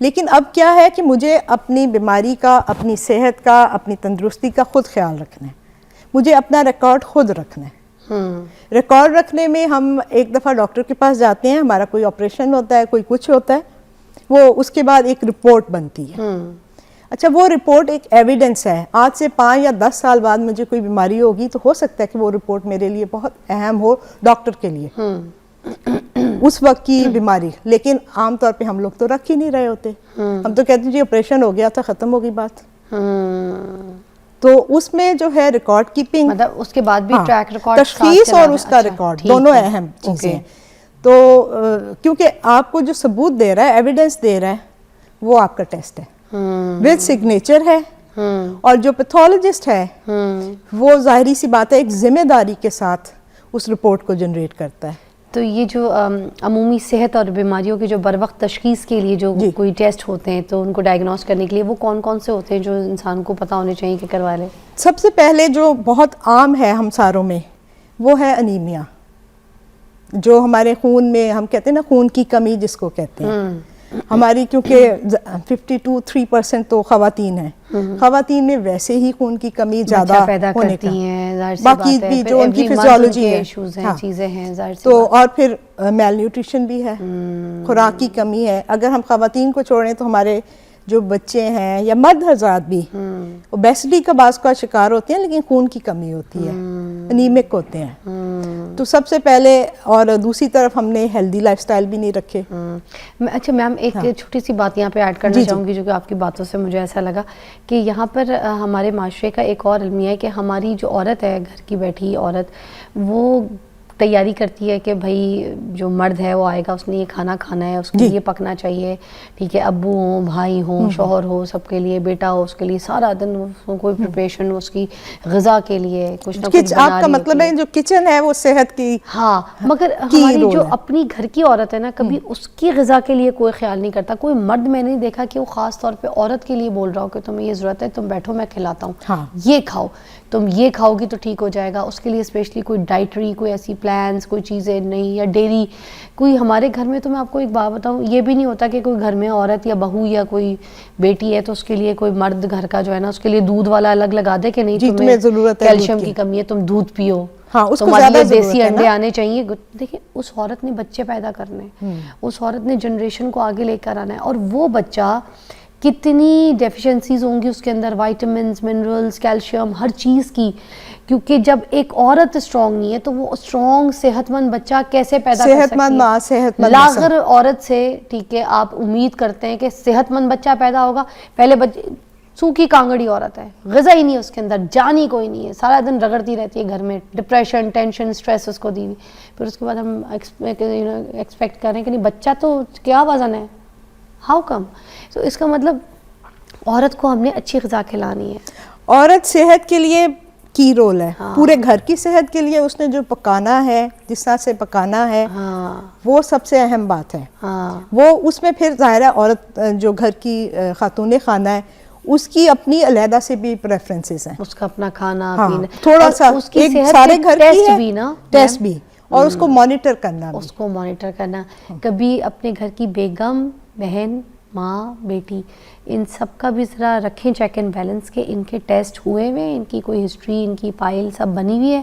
لیکن اب کیا ہے کہ مجھے اپنی بیماری کا, اپنی صحت کا, اپنی تندرستی کا خود خیال رکھنا ہے, مجھے اپنا ریکارڈ خود رکھنا ہے. ریکارڈ رکھنے میں ہم ایک دفعہ ڈاکٹر کے پاس جاتے ہیں, ہمارا کوئی آپریشن ہوتا ہے, کوئی کچھ ہوتا ہے, وہ اس کے بعد ایک رپورٹ بنتی ہے. اچھا, وہ رپورٹ ایک ایویڈنس ہے. آج سے 5 یا 10 سال بعد مجھے کوئی بیماری ہوگی تو ہو سکتا ہے کہ وہ رپورٹ میرے لیے بہت اہم ہو ڈاکٹر کے لیے, اس وقت کی بیماری. لیکن عام طور پہ ہم لوگ تو رکھ ہی نہیں رہے ہوتے, ہم تو کہتے ہیں جی آپریشن ہو گیا تھا, ختم ہو گئی بات. تو اس میں جو ہے ریکارڈ کیپنگ, مطلب اس کے بعد بھی ٹریک ریکارڈ, تشخیص اور اس کا ریکارڈ دونوں اہم چیزیں ہیں. تو کیونکہ آپ کو جو ثبوت دے رہا ہے, ایویڈنس دے رہا ہے, وہ آپ کا ٹیسٹ ہے, ود سگنیچر ہے. اور جو پیتھولوجسٹ ہے وہ ظاہری سی بات ہے ایک ذمہ داری کے ساتھ اس رپورٹ کو جنریٹ کرتا ہے. تو یہ جو عمومی صحت اور بیماریوں کی جو بر وقت تشخیص کے لیے جو کوئی ٹیسٹ ہوتے ہیں تو ان کو ڈائگنوز کرنے کے لیے وہ کون کون سے ہوتے ہیں جو انسان کو پتہ ہونے چاہیے کہ کروا لے؟ سب سے پہلے جو بہت عام ہے ہم ساروں میں وہ ہے انیمیا, جو ہمارے خون میں ہم کہتے ہیں نا خون کی کمی جس کو کہتے ہیں. ہماری کیونکہ 52-3% تو خواتین ہیں, خواتین میں ویسے ہی خون کی کمی زیادہ پیدا ہونے کرتی ہیں, باقی بھی جو ان کی فزیولوجی ہے چیزیں ہیں تو, اور پھر میل نیوٹریشن بھی ہے, خوراک کی کمی ہے. اگر ہم خواتین کو چھوڑیں تو ہمارے جو بچے ہیں یا مرد حضرات بھی اوبیسٹی کا بعض کا شکار ہوتے ہیں لیکن خون کی کمی ہوتی ہے, انیمک ہوتے ہیں. تو سب سے پہلے, اور دوسری طرف ہم نے ہیلدی لائف سٹائل بھی نہیں رکھے. اچھا میم, ایک چھوٹی سی بات یہاں پہ ایڈ کرنا چاہوں گی جو کہ آپ کی باتوں سے مجھے ایسا لگا کہ یہاں پر ہمارے معاشرے کا ایک اور المیہ ہے کہ ہماری جو عورت ہے, گھر کی بیٹھی عورت, وہ تیاری کرتی ہے کہ بھائی جو مرد ہے وہ آئے گا, اس نے یہ کھانا کھانا ہے, اس کے لیے پکنا چاہیے, ٹھیک ہے, ابو ہوں, بھائی ہوں, شوہر ہو, سب کے لیے, بیٹا ہو, اس کے لیے سارا دن کوئی پریپریشن اس کی غذا کے لیے کچھ نہ کچھ بنا. آپ کا مطلب ہے جو کچن ہے وہ صحت کی, ہاں, مگر ہماری جو اپنی گھر کی عورت ہے نا, کبھی اس کی غذا کے لیے کوئی خیال نہیں کرتا. کوئی مرد میں نہیں دیکھا کہ وہ خاص طور پہ عورت کے لیے بول رہا ہو کہ تمہیں یہ ضرورت ہے, تم بیٹھو میں کھلاتا ہوں, یہ کھاؤ, تم یہ کھاؤ گی تو ٹھیک ہو جائے گا. اس کے لیے اسپیشلی کوئی ڈائٹری کوئی ایسی پلانس کوئی چیزیں نہیں, یا ڈیری کوئی ہمارے گھر میں, تو میں آپ کو ایک بات بتاؤں, یہ بھی نہیں ہوتا کہ کوئی گھر میں عورت یا بہو یا کوئی بیٹی ہے تو اس کے لیے کوئی مرد گھر کا جو ہے نا اس کے لیے دودھ والا الگ لگا دے کہ نہیں تمہیں ضرورت ہے کیلشیم کی کمی ہے, تم دودھ پیو, ہاں اس کو تمہارے زیادہ لیے دیسی انڈے آنے چاہیے. دیکھیں اس عورت نے بچے پیدا کرنے ہیں, اس عورت نے جنریشن کو آگے لے کر آنا ہے, اور وہ بچہ کتنی ڈیفیشنسیز ہوں گی اس کے اندر, وائٹامنس, منرلز, کیلشیم, ہر چیز کی, کیونکہ جب ایک عورت اسٹرانگ نہیں ہے تو وہ اسٹرانگ صحت مند بچہ کیسے پیدا کر سکتی ہے؟ ماں, صحت مند لاغر عورت سے, ٹھیک ہے, آپ امید کرتے ہیں کہ صحت مند بچہ پیدا ہوگا, پہلے بچے سوکھی کانگڑی عورت ہے, غذا ہی نہیں اس کے اندر, جان ہی کوئی نہیں ہے, سارا دن رگڑتی رہتی ہے گھر میں, ڈپریشن, ٹینشن, اسٹریس اس کو دی ہوئی, پھر اس کے بعد ہم ایکسپیکٹ کر رہے ہیں کہ نہیں بچہ تو کیا وزن ہے, ہاؤ کم؟ تو اس کا مطلب عورت کو ہم نے اچھی غذا کھلانی ہے. عورت صحت کے لیے کی رول ہے, پورے گھر کی صحت کے لیے اس نے جو پکانا ہے, جس طرح سے پکانا ہے, وہ سب سے اہم بات ہے. وہ اس میں پھر ظاہر ہے عورت جو گھر کی خاتون خانہ ہے اس کی اپنی علیحدہ سے بھی پریفرنسز ہیں, اس کا اپنا کھانا پینا, تھوڑا سا ایک سارے گھر کی ہے, بھی نا ٹیسٹ بھی, اور اس کو مانیٹر کرنا, اس کو مانیٹر کرنا. کبھی اپنے گھر کی بیگم, بہن, ماں, بیٹی, ان سب کا بھی ذرا رکھیں چیک اینڈ بیلنس کہ ان کے ٹیسٹ ہوئے ہوئے, ان کی کوئی ہسٹری, ان کی فائل سب بنی ہوئی ہے,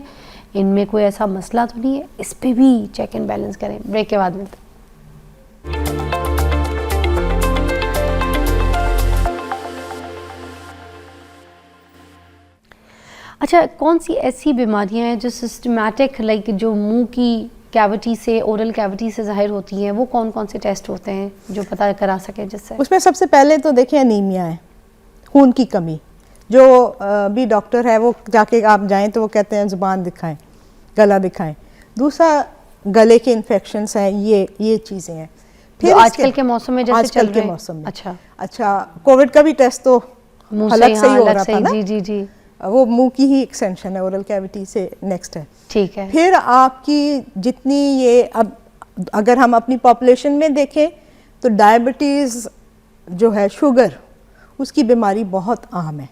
ان میں کوئی ایسا مسئلہ تو نہیں ہے, اس پہ بھی چیک اینڈ بیلنس کریں. بریک کے بعد ملتے ہیں. اچھا, کون سی ایسی بیماریاں ہیں جو سسٹمیٹک لائک جو منہ کی کیوٹی سے, اورل کیوٹی سے ظاہر ہوتی ہیں, وہ کون کون سے ٹیسٹ ہوتے ہیں جو پتہ کرا سکیں جس سے؟ اس میں سب سے پہلے تو دیکھیں انیمیا ہے, خون کی کمی, جو بھی ڈاکٹر ہے وہ جا کے آپ جائیں تو وہ کہتے ہیں زبان دکھائیں, گلا دکھائیں. دوسرا گلے کے انفیکشنس ہیں, یہ چیزیں ہیں. پھر آج کل کے موسم میں جیسے چل رہے ہیں, موسم میں, اچھا کووڈ کا بھی ٹیسٹ تو حلق سے ہی ہو رہا تھا نا, جی, وہ منہ کی ہی ایکسٹینشن ہے, اورل کیوٹی سے نیکسٹ ہے. ٹھیک ہے. پھر آپ کی جتنی یہ, اب اگر ہم اپنی پاپولیشن میں دیکھیں تو ڈائبٹیز جو ہے, شوگر, اس کی بیماری بہت عام ہے.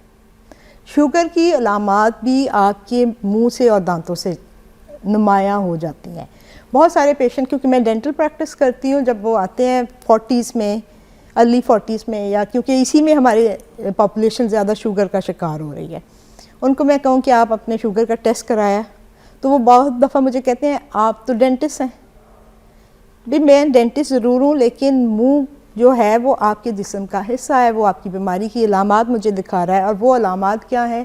شوگر کی علامات بھی آپ کے منہ سے اور دانتوں سے نمایاں ہو جاتی ہیں. بہت سارے پیشنٹ, کیونکہ میں ڈینٹل پریکٹس کرتی ہوں, جب وہ آتے ہیں 40s میں, ارلی 40s میں, یا کیونکہ اسی میں ہماری پاپولیشن زیادہ شوگر کا شکار ہو رہی ہے, ان کو میں کہوں کہ آپ اپنے شوگر کا ٹیسٹ کرایا, تو وہ بہت دفعہ مجھے کہتے ہیں آپ تو ڈینٹسٹ ہیں. بھی میں ڈینٹسٹ ضرور ہوں, لیکن منہ جو ہے وہ آپ کے جسم کا حصہ ہے, وہ آپ کی بیماری کی علامات مجھے دکھا رہا ہے. اور وہ علامات کیا ہیں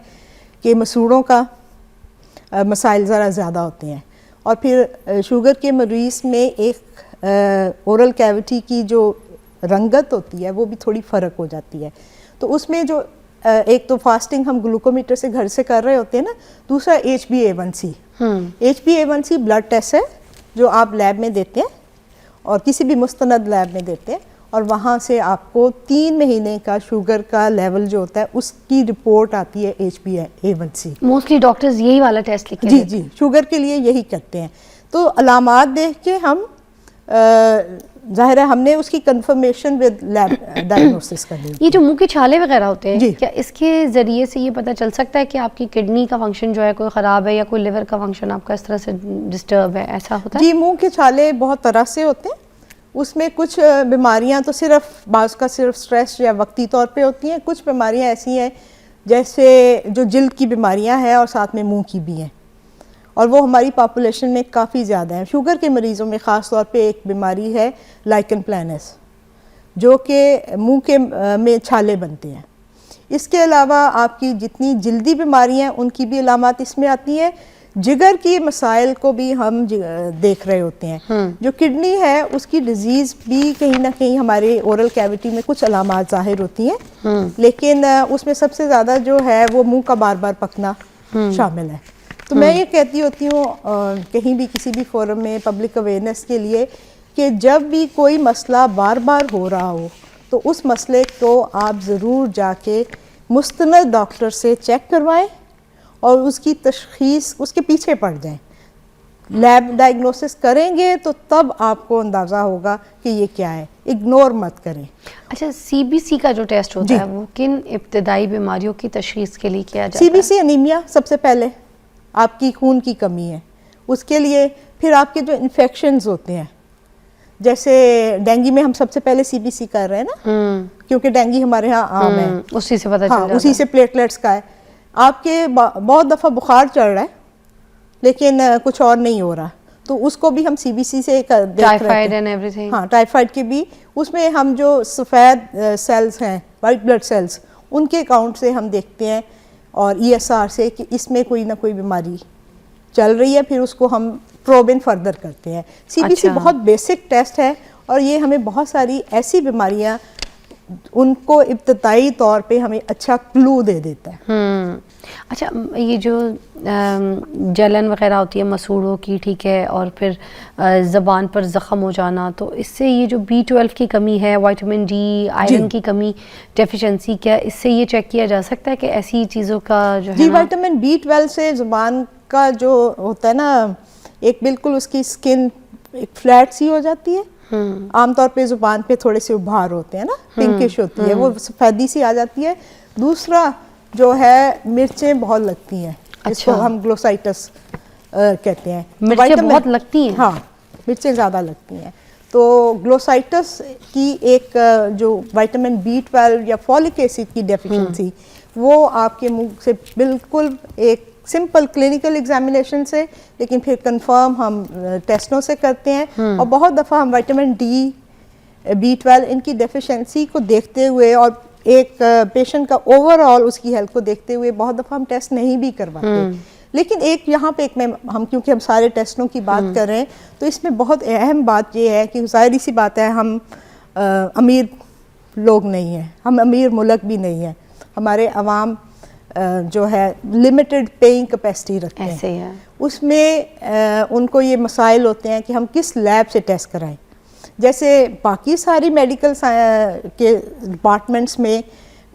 کہ مسوڑوں کا مسائل ذرا زیادہ ہوتے ہیں, اور پھر شوگر کے مریض میں ایک اورل کیوٹی کی جو رنگت ہوتی ہے وہ بھی تھوڑی فرق ہو جاتی ہے. تو اس میں جو ایک تو فاسٹنگ ہم گلوکومیٹر سے گھر سے کر رہے ہوتے ہیں نا, دوسرا HbA1c. HbA1c بلڈ ٹیسٹ ہے جو آپ لیب میں دیتے ہیں, اور کسی بھی مستند لیب میں دیتے ہیں, اور وہاں سے آپ کو 3 مہینے کا شوگر کا لیول جو ہوتا ہے اس کی رپورٹ آتی ہے HbA1c. موسٹلی ڈاکٹرز یہی والا ٹیسٹ لکھتے ہیں. جی, شوگر کے لیے یہی کرتے ہیں. تو علامات دیکھ کے ہم ظاہر ہے ہم نے اس کی کنفرمیشن ود لیب ڈائگنوسس کرنی ہے. یہ جو منہ کے چھالے وغیرہ ہوتے ہیں, کیا اس کے ذریعے سے یہ پتہ چل سکتا ہے کہ آپ کی کڈنی کا فنکشن جو ہے کوئی خراب ہے, یا کوئی لیور کا فنکشن آپ کا اس طرح سے ڈسٹرب ہے, ایسا ہوتا ہے؟ جی, منہ کے چھالے بہت طرح سے ہوتے ہیں. اس میں کچھ بیماریاں تو صرف بعض کا صرف سٹریس یا وقتی طور پہ ہوتی ہیں, کچھ بیماریاں ایسی ہیں جیسے جو جلد کی بیماریاں ہیں اور ساتھ میں منہ کی بھی ہیں, اور وہ ہماری پاپولیشن میں کافی زیادہ ہیں. شوگر کے مریضوں میں خاص طور پہ ایک بیماری ہے لائکن پلانس, جو کہ منہ کے میں چھالے بنتے ہیں. اس کے علاوہ آپ کی جتنی جلدی بیماریاں ہیں ان کی بھی علامات اس میں آتی ہیں. جگر کی مسائل کو بھی ہم دیکھ رہے ہوتے ہیں. جو کڈنی ہے اس کی ڈیزیز بھی کہیں نہ کہیں ہمارے اورل کیوٹی میں کچھ علامات ظاہر ہوتی ہیں, لیکن اس میں سب سے زیادہ جو ہے وہ منہ کا بار بار پکنا شامل ہے. تو میں یہ کہتی ہوتی ہوں کہیں بھی کسی بھی فورم میں پبلک اویئرنیس کے لیے کہ جب بھی کوئی مسئلہ بار بار ہو رہا ہو تو اس مسئلے کو آپ ضرور جا کے مستند ڈاکٹر سے چیک کروائیں, اور اس کی تشخیص اس کے پیچھے پڑ جائیں. لیب ڈائگنوسس کریں گے تو تب آپ کو اندازہ ہوگا کہ یہ کیا ہے, اگنور مت کریں. اچھا, CBC کا جو ٹیسٹ ہوتا ہے وہ کن ابتدائی بیماریوں کی تشخیص کے لیے کیا جاتا ہے؟ CBC انیمیا سب سے پہلے, آپ کی خون کی کمی ہے اس کے لیے. پھر آپ کے جو انفیکشنز ہوتے ہیں، جیسے ڈینگی میں ہم سب سے پہلے سی بی سی کر رہے ہیں نا، کیونکہ ڈینگی ہمارے ہاں عام ہے، اسی سے پتہ چل ہاں جاتا اسی سے پلیٹلیٹس کا ہے. آپ کے بہت دفعہ بخار چڑھ رہا ہے لیکن کچھ اور نہیں ہو رہا، تو اس کو بھی ہم سی بی سی سے دیکھ رہے ٹائیفائڈ ہیں. And every thing. ہاں ٹائیفائڈ کے بھی اس میں ہم جو سفید سیلز ہیں، وائٹ بلڈ سیلز، ان کے اکاؤنٹ سے ہم دیکھتے ہیں، اور ای ایس آر سے کہ اس میں کوئی نہ کوئی بیماری چل رہی ہے، پھر اس کو ہم پروبن فردر کرتے ہیں. سی بی سی بہت بیسک ٹیسٹ ہے، اور یہ ہمیں بہت ساری ایسی بیماریاں ان کو ابتدائی طور پہ ہمیں اچھا کلو دے دیتا ہے. اچھا، یہ جو جلن وغیرہ ہوتی ہے مسوڑوں کی، ٹھیک ہے، اور پھر زبان پر زخم ہو جانا، تو اس سے یہ جو B12 کی کمی ہے، وائٹامن ڈی، آئرن کی کمی، ڈیفیشنسی، کیا اس سے یہ چیک کیا جا سکتا ہے کہ ایسی چیزوں کا جو ہے جی وائٹامن B12 سے زبان کا جو ہوتا ہے نا، ایک بالکل اس کی اسکن ایک فلیٹ سی ہو جاتی ہے. عام طور پہ زبان پہ تھوڑے سے ابھار ہوتے ہیں نا، پنکش ہوتی ہے، وہ سفیدی سی آ جاتی ہے. دوسرا جو ہے مرچیں بہت لگتی ہیں، اس کو ہم گلوسائٹس کہتے ہیں. مرچیں بہت لگتی ہیں؟ ہاں مرچیں زیادہ لگتی ہیں. تو گلوسائٹس کی ایک جو وائٹامن B12 یا فولک ایسڈ کی ڈیفیشنسی، وہ آپ کے منہ سے بالکل ایک سمپل کلینکل ایگزامینیشن سے، لیکن پھر کنفرم ہم ٹیسٹوں سے کرتے ہیں. اور بہت دفعہ ہم وائٹامن ڈی، B12 ان کی ڈیفیشنسی کو دیکھتے ہوئے اور ایک پیشنٹ کا اوور آل اس کی ہیلتھ کو دیکھتے ہوئے بہت دفعہ ہم ٹیسٹ نہیں بھی کرواتے. لیکن ایک یہاں پہ ہم کیونکہ ہم سارے ٹیسٹوں کی بات کر رہے ہیں، تو اس میں بہت اہم بات یہ ہے کہ ظاہری سی بات ہے، ہم امیر لوگ نہیں ہیں، ہم امیر ملک بھی نہیں ہیں. ہمارے عوام جو ہے لمیٹڈ پیئنگ کیپیسٹی رکھتے ہیں. ایسے ہی ہے. اس میں ان کو یہ مسائل ہوتے ہیں کہ ہم کس لیب سے ٹیسٹ کرائیں. جیسے باقی ساری میڈیکل کے ڈپارٹمنٹس میں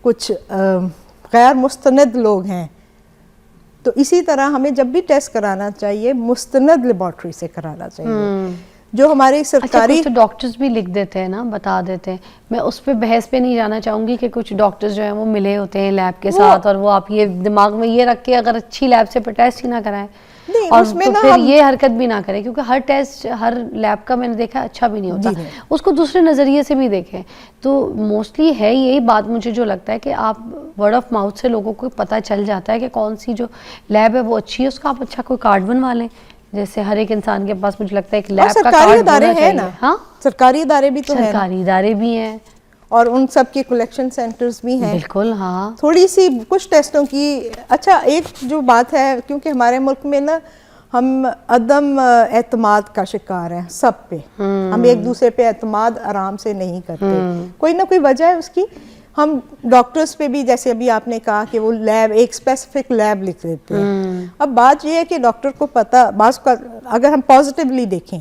کچھ غیر مستند لوگ ہیں، تو اسی طرح ہمیں جب بھی ٹیسٹ کرانا چاہیے مستند لیبارٹری سے کرانا چاہیے. جو ہماری سرکاری کچھ تو ڈاکٹرز بھی لکھ دیتے ہیں نا، بتا دیتے ہیں. میں اس پہ بحث پہ نہیں جانا چاہوں گی کہ کچھ ڈاکٹرز جو ہیں وہ ملے ہوتے ہیں لیب کے ساتھ، اور وہ آپ یہ دماغ میں یہ رکھ کے اگر اچھی لیب سے ٹیسٹ ہی نہ کرائیں، اور تو پھر یہ حرکت بھی نہ کریں، کیونکہ ہر ٹیسٹ ہر لیب کا میں نے دیکھا اچھا بھی نہیں ہوتا، اس کو دوسرے نظریے سے بھی دیکھیں. تو موسٹلی ہے یہی بات مجھے جو لگتا ہے کہ آپ ورڈ آف ماؤتھ سے لوگوں کو پتہ چل جاتا ہے کہ کون سی جو لیب ہے وہ اچھی ہے، اس کا آپ اچھا کوئی کارڈ بنوا لیں. جیسے ہر ایک انسان کے پاس مجھے لگتا ہے ایک لیب کا کارڈ ہونا چاہیے. ہاں سرکاری ادارے بھی تو ہیں، سرکاری ادارے بھی ہیں، اور ان سب کے کلیکشن سینٹرز بھی ہیں. بالکل. ہاں تھوڑی سی کچھ ٹیسٹوں کی اچھا ایک جو بات ہے، کیونکہ ہمارے ملک میں نا ہم عدم اعتماد کا شکار ہیں سب پہ، ہم ایک دوسرے پہ اعتماد آرام سے نہیں کرتے. کوئی نہ کوئی وجہ ہے اس کی. ہم ڈاکٹرز پہ بھی جیسے ابھی آپ نے کہا کہ وہ لیب ایک اسپیسیفک لیب لکھ دیتے ہیں. اب بات یہ ہے کہ ڈاکٹر کو پتہ، بعض کا اگر ہم پازیٹیولی دیکھیں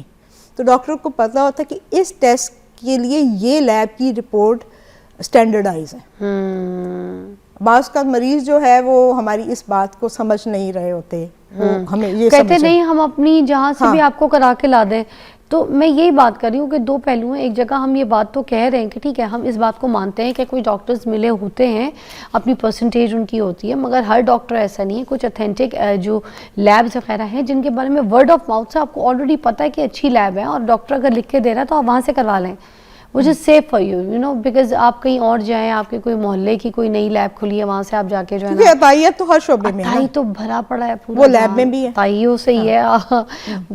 تو ڈاکٹر کو پتہ ہوتا ہے کہ اس ٹیسٹ کے لیے یہ لیب کی رپورٹ اسٹینڈرڈائز ہے. بعض کا مریض جو ہے وہ ہماری اس بات کو سمجھ نہیں رہے ہوتے، ہمیں یہ کہتے نہیں ہم اپنی جہاں سے بھی آپ کو کرا کے لا دیں. تو میں یہی بات کر رہی ہوں کہ دو پہلو ہیں. ایک جگہ ہم یہ بات تو کہہ رہے ہیں کہ ٹھیک ہے ہم اس بات کو مانتے ہیں کہ کوئی ڈاکٹرز ملے ہوتے ہیں، اپنی پرسنٹیج ان کی ہوتی ہے، مگر ہر ڈاکٹر ایسا نہیں ہے. کچھ اتھینٹک جو لیبز وغیرہ ہیں جن کے بارے میں ورڈ آف ماؤتھ سے آپ کو آلریڈی پتہ ہے کہ اچھی لیب ہے، اور ڈاکٹر اگر لکھ کے دے رہا ہے تو آپ وہاں سے کروا لیں. which is safe for you, you know, because آپ کہیں اور جائیں، آپ کے کوئی محلے کی کوئی نئی لیب کھلی ہے وہاں سے آپ جا کے جو ہے نا، عطائیت تو ہر شعبے میں ہے، عطائی تو بھرا پڑا ہے پورا، وہ لیب میں بھی ہے، عطائیوں سے ہی ہے،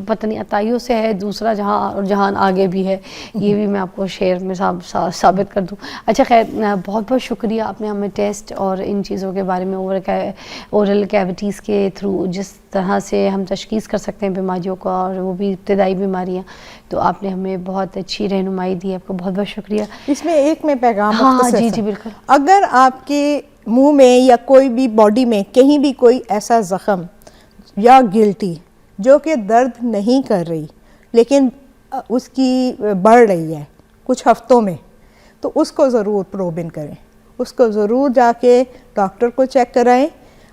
پتہ نہیں عطائیوں سے ہے، دوسرا جہاں اور جہان آگے بھی ہے. یہ بھی میں آپ کو شعر میں ثابت کر دوں. اچھا خیر، بہت بہت شکریہ، آپ نے ہمیں ٹیسٹ اور ان چیزوں کے بارے میں اورل کیویٹیز کے تھرو جس طرح سے ہم تشخیص کر سکتے ہیں بیماریوں کا، اور وہ بھی ابتدائی بیماریاں، تو آپ نے ہمیں بہت اچھی رہنمائی دی ہے. آپ کو بہت بہت شکریہ. اس میں ایک میں پیغام ہاں جی بالکل. اگر آپ کے منہ میں یا کوئی بھی باڈی میں کہیں بھی کوئی ایسا زخم یا گلٹی جو کہ درد نہیں کر رہی لیکن اس کی بڑھ رہی ہے کچھ ہفتوں میں، تو اس کو ضرور پروبن کریں، اس کو ضرور جا کے ڈاکٹر کو چیک کرائیں.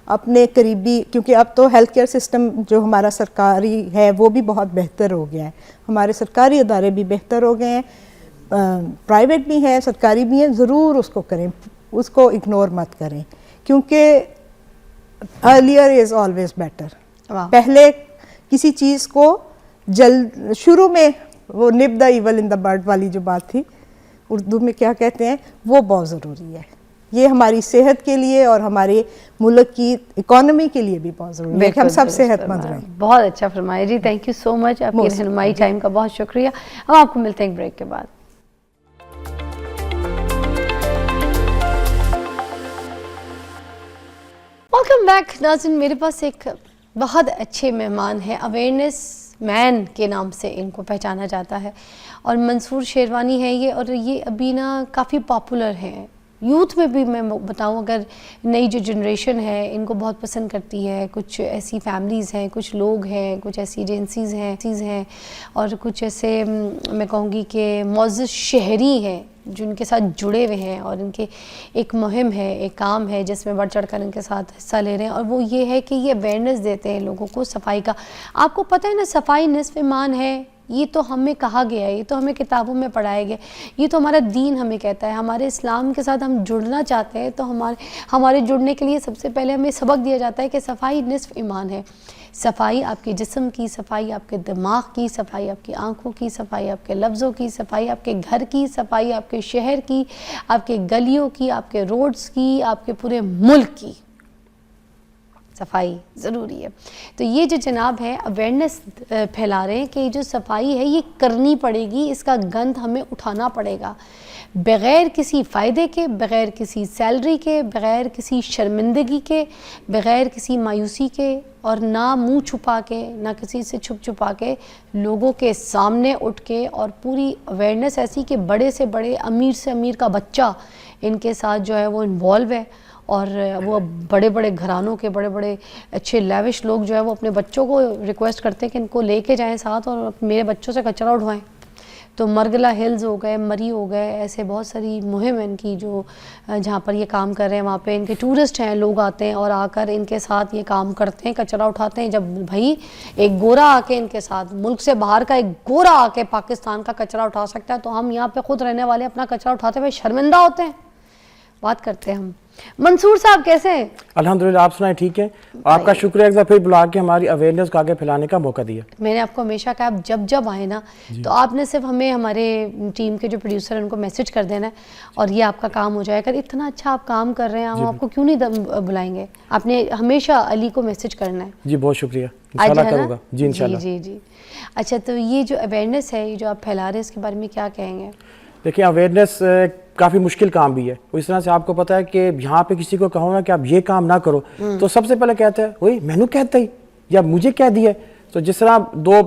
اپنے قریبی، کیونکہ اب تو ہیلتھ کیئر سسٹم جو ہمارا سرکاری ہے وہ بھی بہت بہتر ہو گیا ہے، ہمارے سرکاری ادارے بھی بہتر ہو گئے ہیں، پرائیویٹ بھی ہیں، سرکاری بھی ہیں. ضرور اس کو کریں، اس کو اگنور مت کریں، کیونکہ ارلیئر از آلویز بیٹر. پہلے کسی چیز کو شروع میں وہ nip the evil in the bud والی جو بات تھی اردو میں کیا کہتے ہیں، وہ بہت ضروری ہے. یہ ہماری صحت کے لیے اور ہمارے ملک کی اکانومی کے لیے بھی بہت ضروری ہے کہ ہم سب صحت مند رہیں. بہت اچھا فرمایا جی، تھینک یو سو مچ، آپ کی رہنمائی ٹائم کا بہت شکریہ. اب آپ کو ملتے ہیں ایک بریک کے بعد. ویلکم بیک ناظرین، میرے پاس ایک بہت اچھے مہمان ہیں، اویئرنیس مین کے نام سے ان کو پہچانا جاتا ہے، اور منصور شیروانی ہے یہ، اور یہ ابھی نا کافی پاپولر ہیں یوتھ میں بھی. میں بتاؤں اگر نئی جو جنریشن ہے ان کو بہت پسند کرتی ہے، کچھ ایسی فیملیز ہیں، کچھ لوگ ہیں، کچھ ایسی ایجنسیز ہیں اور کچھ ایسے میں کہوں گی کہ معزز شہری ہیں جن کے ساتھ جڑے ہوئے ہیں، اور ان کے ایک مہم ہے، ایک کام ہے جس میں بڑھ چڑھ کر ان کے ساتھ حصہ لے رہے ہیں، اور وہ یہ ہے کہ یہ اویئرنیس دیتے ہیں لوگوں کو صفائی کا. آپ کو پتہ ہے نا صفائی نصف ایمان ہے، یہ تو ہمیں کہا گیا ہے، یہ تو ہمیں کتابوں میں پڑھایا گیا، یہ تو ہمارا دین ہمیں کہتا ہے. ہمارے اسلام کے ساتھ ہم جڑنا چاہتے ہیں تو ہمارے جڑنے کے لیے سب سے پہلے ہمیں سبق دیا جاتا ہے کہ صفائی نصف ایمان ہے. صفائی آپ کے جسم کی، صفائی آپ کے دماغ کی، صفائی آپ کی آنکھوں کی، صفائی آپ کے لفظوں کی، صفائی آپ کے گھر کی، صفائی آپ کے شہر کی، آپ کے گلیوں کی، آپ کے روڈز کی، آپ کے پورے ملک کی. صفائی ضروری ہے. تو یہ جو جناب ہے اویئرنیس پھیلا رہے ہیں کہ یہ جو صفائی ہے یہ کرنی پڑے گی، اس کا گند ہمیں اٹھانا پڑے گا، بغیر کسی فائدے کے، بغیر کسی سیلری کے، بغیر کسی شرمندگی کے، بغیر کسی مایوسی کے، اور نہ منہ چھپا کے، نہ کسی سے چھپا کے، لوگوں کے سامنے اٹھ کے، اور پوری اویئرنیس ایسی کہ بڑے سے بڑے، امیر سے امیر کا بچہ ان کے ساتھ جو ہے وہ انوالو ہے، اور وہ بڑے بڑے گھرانوں کے بڑے بڑے اچھے لیوش لوگ جو ہے وہ اپنے بچوں کو ریکویسٹ کرتے ہیں کہ ان کو لے کے جائیں ساتھ اور میرے بچوں سے کچرا اٹھوائیں. تو مرگلا ہلز ہو گئے، مری ہو گئے، ایسے بہت ساری مہم ہیں ان کی جو جہاں پر یہ کام کر رہے ہیں. وہاں پہ ان کے ٹورسٹ ہیں، لوگ آتے ہیں اور آ کر ان کے ساتھ یہ کام کرتے ہیں، کچرا اٹھاتے ہیں. جب بھائی ایک گورا آ کے ان کے ساتھ، ملک سے باہر کا ایک گورا آ کے پاکستان کا کچرا اٹھا سکتا ہے تو ہم یہاں پہ خود رہنے والے اپنا کچرا اٹھاتے ہوئے شرمندہ ہوتے ہیں. بات کرتے ہیں ہم. منصور صاحب کیسے ہیں؟ الحمدللہ، آپ سنائیں ٹھیک ہے. آپ کا شکریہ ایک بار پھر بلا کے ہماری اویئرنیس کو آگے پھیلانے کا موقع دیا. میں نے آپ کو ہمیشہ کہا آپ جب آئے نا تو آپ نے صرف ہمیں، ہمارے ٹیم کے جو پروڈیوسر ہیں ان کو میسج کر دینا ہے اور یہ آپ کا کام ہو جائے گا. اتنا اچھا آپ کام کر رہے ہیں، ہم آپ کو کیوں نہیں بلائیں گے؟ آپ نے ہمیشہ علی کو میسج کرنا ہے. جی بہت شکریہ، انشاءاللہ کروں گا. جی انشاءاللہ. جی. اچھا، تو یہ جو اویئرنیس ہے، یہ جو آپ پھیلا رہے ہیں، اس کے بارے میں کیا کہیں گے؟ دیکھیں، اویئرنیس کافی مشکل کام بھی ہے. اس طرح سے آپ کو پتہ ہے کہ یہاں پہ کسی کو کہو نا کہ آپ یہ کام نہ کرو تو سب سے پہلے کہتے ہیں وہی میں نے کہتا ہی یا مجھے کہہ دیا. تو جس طرح دو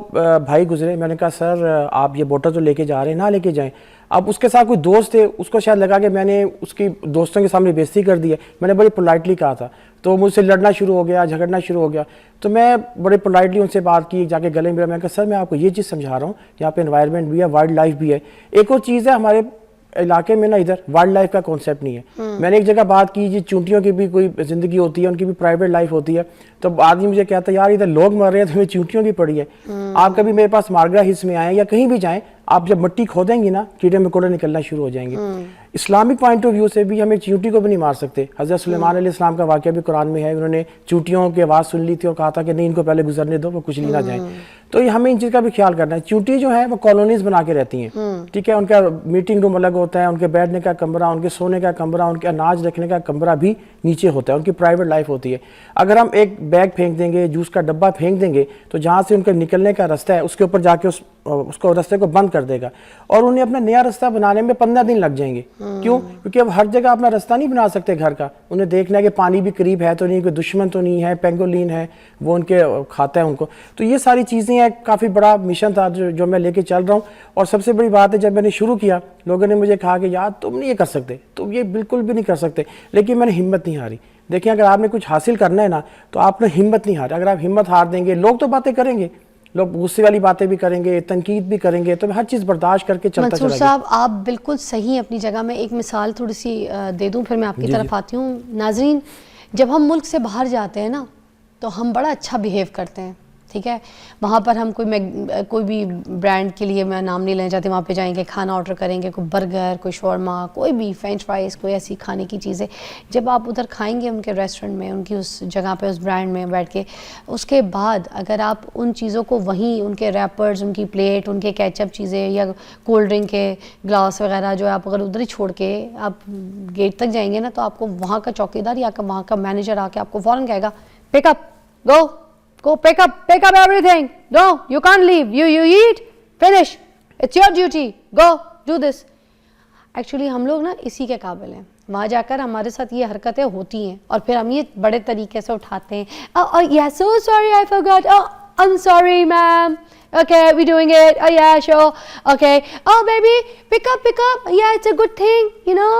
بھائی گزرے، میں نے کہا سر آپ یہ بوٹل تو لے کے جا رہے ہیں، نہ لے کے جائیں. اب اس کے ساتھ کوئی دوست تھے، اس کو شاید لگا کہ میں نے اس کی دوستوں کے سامنے بےزتی کر دی ہے. میں نے بڑی پولائٹلی کہا تھا تو مجھ سے لڑنا شروع ہو گیا، جھگڑنا شروع ہو گیا. تو میں بڑے پولائٹلی ان سے بات کی، جا کے گلے ملا. میں نے کہا سر میں آپ کو یہ چیز سمجھا رہا ہوں، یہاں پہ انوائرمنٹ بھی ہے، وائلڈ لائف بھی ہے. ایک اور چیز ہے، ہمارے علاقے میں نا ادھر وائلڈ لائف کا کانسیپٹ نہیں ہے. میں نے ایک جگہ بات کی جی چونٹیوں کی بھی کوئی زندگی ہوتی ہے، ان کی بھی پرائیویٹ لائف ہوتی ہے. تو آدمی مجھے کہتا ہے یار ادھر لوگ مر رہے ہیں تو ہمیں چونٹیوں کی پڑی ہے. آپ کبھی میرے پاس مارگرا ہلز میں آئیں یا کہیں بھی جائیں، آپ جب مٹی کھودیں گی نا کیڑے مکوڑے نکلنا شروع ہو جائیں گے. اسلامک پوائنٹ آف ویو سے بھی ہم ایک چونٹی کو بھی نہیں مار سکتے. حضرت سلیمان علیہ السلام کا واقعہ بھی قرآن میں ہے. انہوں نے چونٹیوں کی آواز سن لی تھی اور کہا تھا کہ نہیں ان کو پہلے گزرنے دو، وہ کچھ لی نہ جائیں. تو یہ ہمیں ان چیز کا بھی خیال کرنا ہے. چونٹی جو ہے وہ کالونیز بنا کے رہتی ہیں، ٹھیک ہے. ان کا میٹنگ روم الگ ہوتا ہے، ان کے بیٹھنے کا کمرہ، ان کے سونے کا کمرہ، ان کے اناج رکھنے کا کمرہ بھی نیچے ہوتا ہے. ان کی پرائیویٹ لائف ہوتی ہے. اگر ہم ایک بیگ پھینک دیں گے، جوس کا ڈبہ پھینک دیں گے تو جہاں سے ان کا نکلنے کا رستہ ہے اس کے اوپر جا کے اس کو رستے کو بند کر دے گا، اور انہیں اپنا نیا رستہ بنانے میں 15 دن لگ جائیں گے. کیوں؟ کیونکہ اب ہر جگہ اپنا رستہ نہیں بنا سکتے گھر کا. انہیں دیکھنا ہے کہ پانی بھی قریب ہے تو نہیں، کوئی دشمن تو نہیں ہے، پینگولین ہے وہ ان کے کھاتا ہے ان کو. تو یہ ساری چیزیں ہیں. کافی بڑا مشن تھا جو میں لے کے چل رہا ہوں. اور سب سے بڑی بات ہے جب میں نے شروع کیا لوگوں نے مجھے کہا کہ یار تم نہیں یہ کر سکتے، تم یہ بالکل بھی نہیں کر سکتے. لیکن میں نے ہمت نہیں ہاری. دیکھیں اگر آپ نے کچھ حاصل کرنا ہے نا تو آپ نے ہمت نہیں ہاری. اگر آپ ہمت ہار دیں گے، لوگ تو باتیں کریں گے، لوگ غصے والی باتیں بھی کریں گے، تنقید بھی کریں گے، تو ہر چیز برداشت کر کے چلتا چلا منصور صاحب آپ بالکل صحیح اپنی جگہ میں. ایک مثال تھوڑی سی دے دوں پھر میں آپ کی طرف آتی ہوں. ناظرین، جب ہم ملک سے باہر جاتے ہیں نا تو ہم بڑا اچھا بیہیو کرتے ہیں، ٹھیک ہے. وہاں پر ہم کوئی بھی برانڈ کے لیے میں نام نہیں لینا چاہتی, وہاں پہ جائیں گے, کھانا آرڈر کریں گے, کوئی برگر, کوئی شورما, کوئی بھی فرینچ فرائز, کوئی ایسی کھانے کی چیزیں جب آپ ادھر کھائیں گے ان کے ریسٹورنٹ میں, ان کی اس جگہ پہ, اس برانڈ میں بیٹھ کے, اس کے بعد اگر آپ ان چیزوں کو وہیں ان کے ریپرز, ان کی پلیٹ, ان کے کیچپ چیزیں یا کولڈ ڈرنک کے گلاس وغیرہ جو آپ اگر ادھر ہی چھوڑ کے آپ گیٹ تک جائیں گے نا, تو آپ کو وہاں کا چوکیدار یا وہاں کا مینیجر آ کے آپ کو فوراً کہے گا پک اپ, go pick up everything, no you can't leave, you eat, finish, it's your duty, go do this. Actually ہم لوگ نا اسی کے قابل ہیں, وہاں جا کر ہمارے ساتھ یہ حرکتیں ہوتی ہیں اور پھر ہم یہ بڑے طریقے سے اٹھاتے ہیں. oh yeah so sorry I forgot, oh I'm sorry ma'am, okay we doing it, oh yeah sure, okay, oh baby pick up, yeah it's a good thing, you know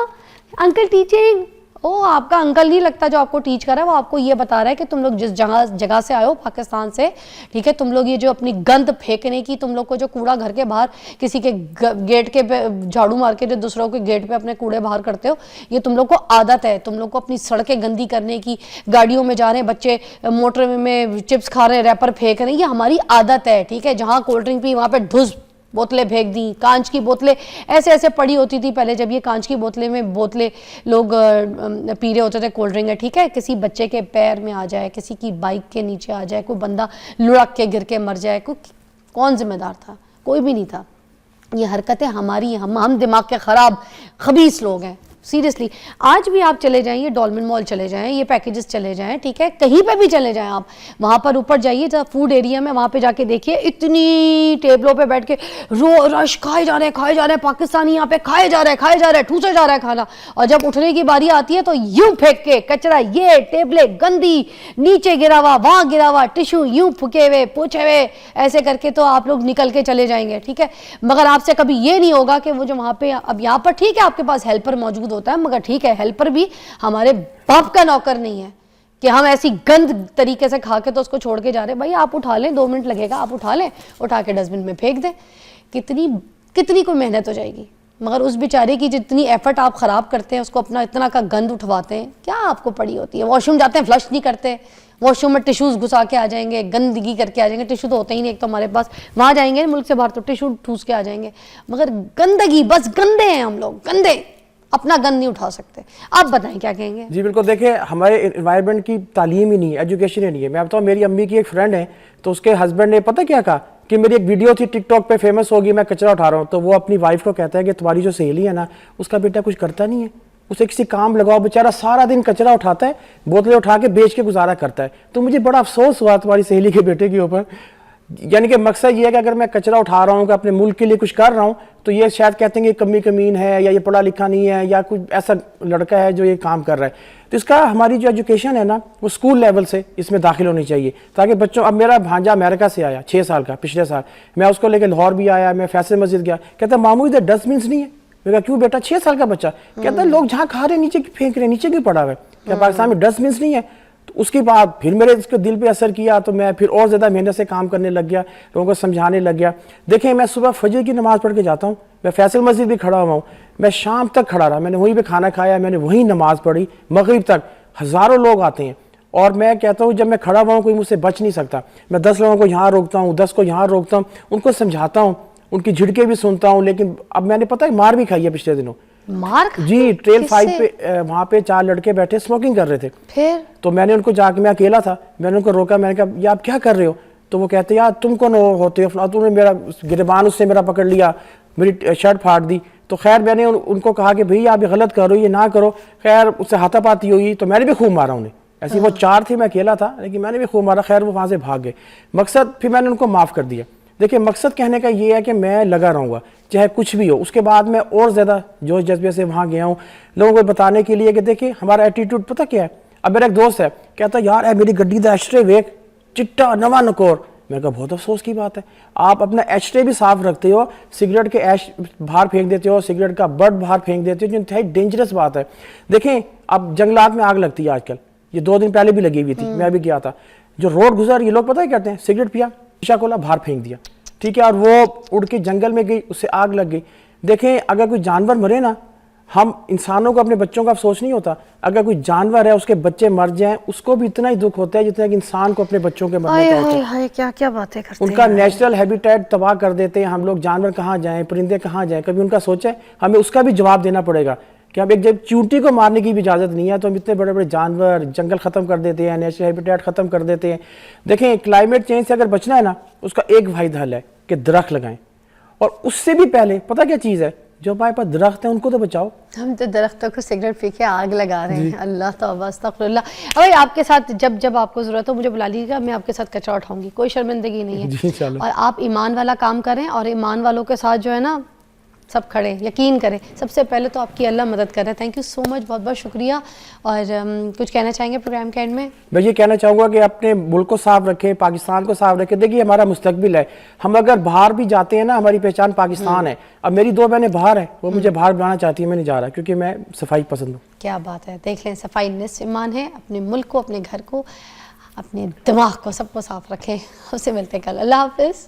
uncle teaching. آپ کا uncle نہیں لگتا جو آپ کو teach کر رہا ہے, وہ آپ کو یہ بتا رہا ہے کہ تم لوگ جس جگہ سے آئے ہو پاکستان سے, ٹھیک ہے, تم لوگ یہ جو اپنی گند پھینکنے کی, تم لوگ کو جو کوڑا گھر کے باہر کسی کے گیٹ کے پہ جھاڑو مار کے جو دوسروں کے گیٹ پہ اپنے کوڑے باہر کرتے ہو, یہ تم لوگ کو عادت ہے. تم لوگ کو اپنی سڑکیں گندی کرنے کی, گاڑیوں میں جا رہے ہیں بچے, موٹر میں چپس کھا رہے ہیں, ریپر پھینک رہے ہیں, یہ ہماری عادت ہے. ٹھیک ہے, جہاں کولڈ ڈرنک پی وہاں پہ ڈھس بوتلیں پھینک دیں, کانچ کی بوتلیں ایسے پڑی ہوتی تھی پہلے, جب یہ کانچ کی بوتلیں لوگ پی رہے ہوتے تھے کولڈ ڈرنک ہے. ٹھیک ہے, کسی بچے کے پیر میں آ جائے, کسی کی بائک کے نیچے آ جائے, کوئی بندہ لڑک کے گر کے مر جائے, کون ذمہ دار تھا؟ کوئی بھی نہیں تھا. یہ حرکتیں ہماری, ہم دماغ کے خراب خبیث لوگ ہیں. سیریسلی آج بھی آپ چلے جائیں, یہ ڈولمن مال چلے جائیں, یہ پیکیجز چلے جائیں, ٹھیک ہے, کہیں پہ بھی چلے جائیں آپ, وہاں پر اوپر جائیے فوڈ ایریا میں, وہاں پہ جا کے دیکھیے اتنی ٹیبلوں پہ بیٹھ کے رش کھائے جا رہے ہیں, پاکستانی یہاں پہ کھائے جا رہے ہیں, ٹھوسے جا رہا ہے کھانا, اور جب اٹھنے کی باری آتی ہے تو یوں پھینک کے کچرا, یہ ٹیبلیں گندی, نیچے گرا ہوا, وہاں گرا ہوا, ٹشو یوں پھکے ہوئے, پوچھے ہوئے, ایسے کر کے تو آپ لوگ نکل کے چلے جائیں گے. ٹھیک ہے, مگر آپ سے کبھی یہ نہیں ہوگا کہ وہ جو وہاں پہ, اب یہاں پر ٹھیک ہے آپ کے پاس ہیلپر موجود ہوتا ہے, مگر ٹھیک ہے ہیلپر بھی ہمارے باپ کا نوکر نہیں ہے کہ ہم ایسی گند طریقے سے کھا کے تو اس کو چھوڑ کے جا رہے ہیں. بھائی آپ اٹھا لیں, 2 منٹ لگے گا, آپ اٹھا لیں, اٹھا کے ڈسٹ بن میں پھینک دیں. کتنی کوئی محنت ہو جائے گی, مگر اس بیچارے کی جتنی ایفرٹ آپ خراب کرتے ہیں, اس کو اپنا اتنا کا گند اٹھواتے ہیں, کیا آپ کو پڑی ہوتی ہے. واش روم جاتے ہیں, فلش نہیں کرتے, واش روم میں ٹیشوز گھسا کے آ جائیں گے, گندگی کر کے آ جائیں گے. ٹیشو تو ہوتے ہی نہیں ایک تو ہمارے پاس, وہاں جائیں گے ملک سے باہر تو ٹیشو ٹھوس کے آ جائیں گے, مگر گندگی, بس گندے ہیں ہم لوگ, گندے, اپنا گند نہیں اٹھا سکتے. آپ بتائیں کیا کہیں گے؟ جی بالکل, دیکھیں ہمارے انوائرمنٹ کی تعلیم ہی نہیں ہے, ایجوکیشن ہی نہیں ہے. میں بتاؤں, میری امی کی ایک فرینڈ ہے, تو اس کے ہسبینڈ نے پتہ کیا کہا کہ میری ایک ویڈیو تھی ٹک ٹاک پہ فیمس ہوگی, میں کچرا اٹھا رہا ہوں, تو وہ اپنی وائف کو کہتا ہے کہ تمہاری جو سہیلی ہے نا, اس کا بیٹا کچھ کرتا نہیں ہے, اسے کسی کام لگاؤ, بیچارہ سارا دن کچرا اٹھاتا ہے, بوتلیں اٹھا کے بیچ کے گزارا کرتا ہے. تو مجھے بڑا افسوس ہوا تمہاری سہیلی کے بیٹے کے اوپر. یعنی کہ مقصد یہ ہے کہ اگر میں کچرا اٹھا رہا ہوں, کہ اپنے ملک کے لیے کچھ کر رہا ہوں, تو یہ شاید کہتے ہیں کہ کمین ہے, یا یہ پڑھا لکھا نہیں ہے, یا کوئی ایسا لڑکا ہے جو یہ کام کر رہا ہے. تو اس کا ہماری جو ایجوکیشن ہے نا, وہ اسکول لیول سے اس میں داخل ہونی چاہیے, تاکہ بچوں, اب میرا بھانجا امریکہ سے آیا 6 سال کا, پچھلے سال میں اس کو لے کے لاہور بھی آیا, میں فیصل مسجد گیا, کہتا ماموں ادھر ڈسٹ بنس نہیں ہے. میں کہا کیوں بیٹا, 6 سال کا بچہ, کہتا لوگ جہاں کھا رہے ہیں نیچے پھینک رہے ہیں, نیچے کیوں پڑا ہوا ہے, کیا پاکستان میں ڈسٹ بنس نہیں ہے. تو اس کے بعد پھر میرے اس کے دل پہ اثر کیا, تو میں پھر اور زیادہ محنت سے کام کرنے لگ گیا, لوگوں کو سمجھانے لگ گیا. دیکھیں میں صبح فجر کی نماز پڑھ کے جاتا ہوں, میں فیصل مسجد بھی کھڑا ہوا ہوں, میں شام تک کھڑا رہا, میں نے وہیں پہ کھانا کھایا, میں نے وہیں نماز پڑھی, مغرب تک ہزاروں لوگ آتے ہیں. اور میں کہتا ہوں جب میں کھڑا ہوا ہوں کوئی مجھ سے بچ نہیں سکتا. میں 10 لوگوں کو یہاں روکتا ہوں, 10 کو یہاں روکتا ہوں, ان کو سمجھاتا ہوں, ان کی جھڑکے بھی سنتا ہوں. لیکن اب میں نے پتہ ہے مار بھی کھائی ہے پچھلے دنوں. جی ٹریل 5 پہ وہاں پہ 4 لڑکے بیٹھے اسموکنگ کر رہے تھے. پھر تو میں نے ان کو جا کے, میں اکیلا تھا, میں نے ان کو روکا, میں نے کہا یہ آپ کیا کر رہے ہو. تو وہ کہتے یار تم کون ہوتے ہو, تم نے میرا گریبان اس سے میرا پکڑ لیا, میری شرٹ پھاڑ دی. تو خیر میں نے ان کو کہا کہ بھئی آپ یہ غلط کرو, یہ نہ کرو. خیر اس سے ہاتھا پاتی ہوئی, تو میں نے بھی خوب مارا انہیں. ایسی وہ 4 تھے, میں اکیلا تھا, لیکن میں نے بھی خوب مارا. خیر وہ وہاں سے بھاگ گئے. مقصد پھر میں نے ان کو معاف کر دیا. دیکھیں مقصد کہنے کا یہ ہے کہ میں لگا رہوں گا چاہے کچھ بھی ہو. اس کے بعد میں اور زیادہ جوش جذبے سے وہاں گیا ہوں لوگوں کو بتانے کے لیے کہ دیکھیں ہمارا ایٹیٹیوڈ پتہ کیا ہے. اب میرا ایک دوست ہے, کہتا یار اے میری گڈی دا ایشٹرے ویک چٹا نواں نکور. میں کہا بہت افسوس کی بات ہے, آپ اپنا ایشٹرے بھی صاف رکھتے ہو, سگریٹ کے ایش باہر پھینک دیتے ہو, سگریٹ کا بٹ باہر پھینک دیتے ہو, جو انتہائی ڈینجرس بات ہے. دیکھیں اب جنگلات میں آگ لگتی ہے آج کل, یہ 2 دن پہلے بھی لگی ہوئی تھی, میں بھی گیا تھا. جو روڈ گزر, یہ لوگ پتہ ہے کہتے ہیں سگریٹ پیا, شیشہ کھولا, باہر پھینک دیا, ٹھیک ہے, اور وہ اڑ کے جنگل میں گئی, اس سے آگ لگ گئی. دیکھیں اگر کوئی جانور مرے نا, ہم انسانوں کو اپنے بچوں کا افسوس نہیں ہوتا, اگر کوئی جانور ہے اس کے بچے مر جائیں اس کو بھی اتنا ہی دکھ ہوتا ہے جتنا کہ انسان کو اپنے بچوں کے مرنے کا ہوتا ہے. ہائے کیا کیا باتیں کرتے ان کا نیچرل ہیبیٹیٹ تباہ کر دیتے ہیں ہم لوگ. جانور کہاں جائیں, پرندے کہاں جائیں, کبھی ان کا سوچیں, ہمیں اس کا بھی جواب دینا پڑے گا کہ ہم ایک جب چونٹی کو مارنے کی بھی اجازت نہیں ہے تو ہم اتنے بڑے بڑے جانور جنگل ختم کر دیتے ہیں, نیچرل ہیبیٹیٹ ختم کر دیتے ہیں. دیکھیں کلائمیٹ چینج سے اگر بچنا ہے نا اس کا ایک واحد حل ہے کہ درخت لگائیں, اور اس سے بھی پہلے پتہ کیا چیز ہے, جو ہمارے پاس درخت ہیں ان کو تو بچاؤ. ہم تو درختوں کو سگریٹ پی کے آگ لگا رہے ہیں. اللہ توبہ استغفر اللہ. بھائی آپ کے ساتھ جب آپ کو ضرورت ہو مجھے بلا لیجیے گا, میں آپ کے ساتھ کچرا اٹھاؤں گی, کوئی شرمندگی نہیں ہے. انشاءاللہ. اور آپ ایمان والا کام کریں اور ایمان والوں کے ساتھ جو ہے نا سب کھڑے, یقین کریں. سب سے پہلے تو آپ کی اللہ مدد کر رہا ہے. تھینک یو سو مچ, بہت بہت شکریہ. اور کچھ کہنا چاہیں گے پروگرام کے اینڈ میں؟ میں یہ کہنا چاہوں گا کہ اپنے ملک کو صاف رکھیں, پاکستان کو صاف رکھیں. دیکھیے ہمارا مستقبل ہے, ہم اگر باہر بھی جاتے ہیں نا ہماری پہچان پاکستان ہے. اب میری 2 بہنیں باہر ہیں, وہ مجھے باہر بلانا چاہتی ہیں, میں نہیں جا رہا کیونکہ میں صفائی پسند ہوں. کیا بات ہے, دیکھ لیں صفائی نصف ایمان ہے. اپنے ملک کو, اپنے گھر کو, اپنے دماغ کو, سب کو صاف رکھیں. اس سے ملتے کل. اللہ حافظ.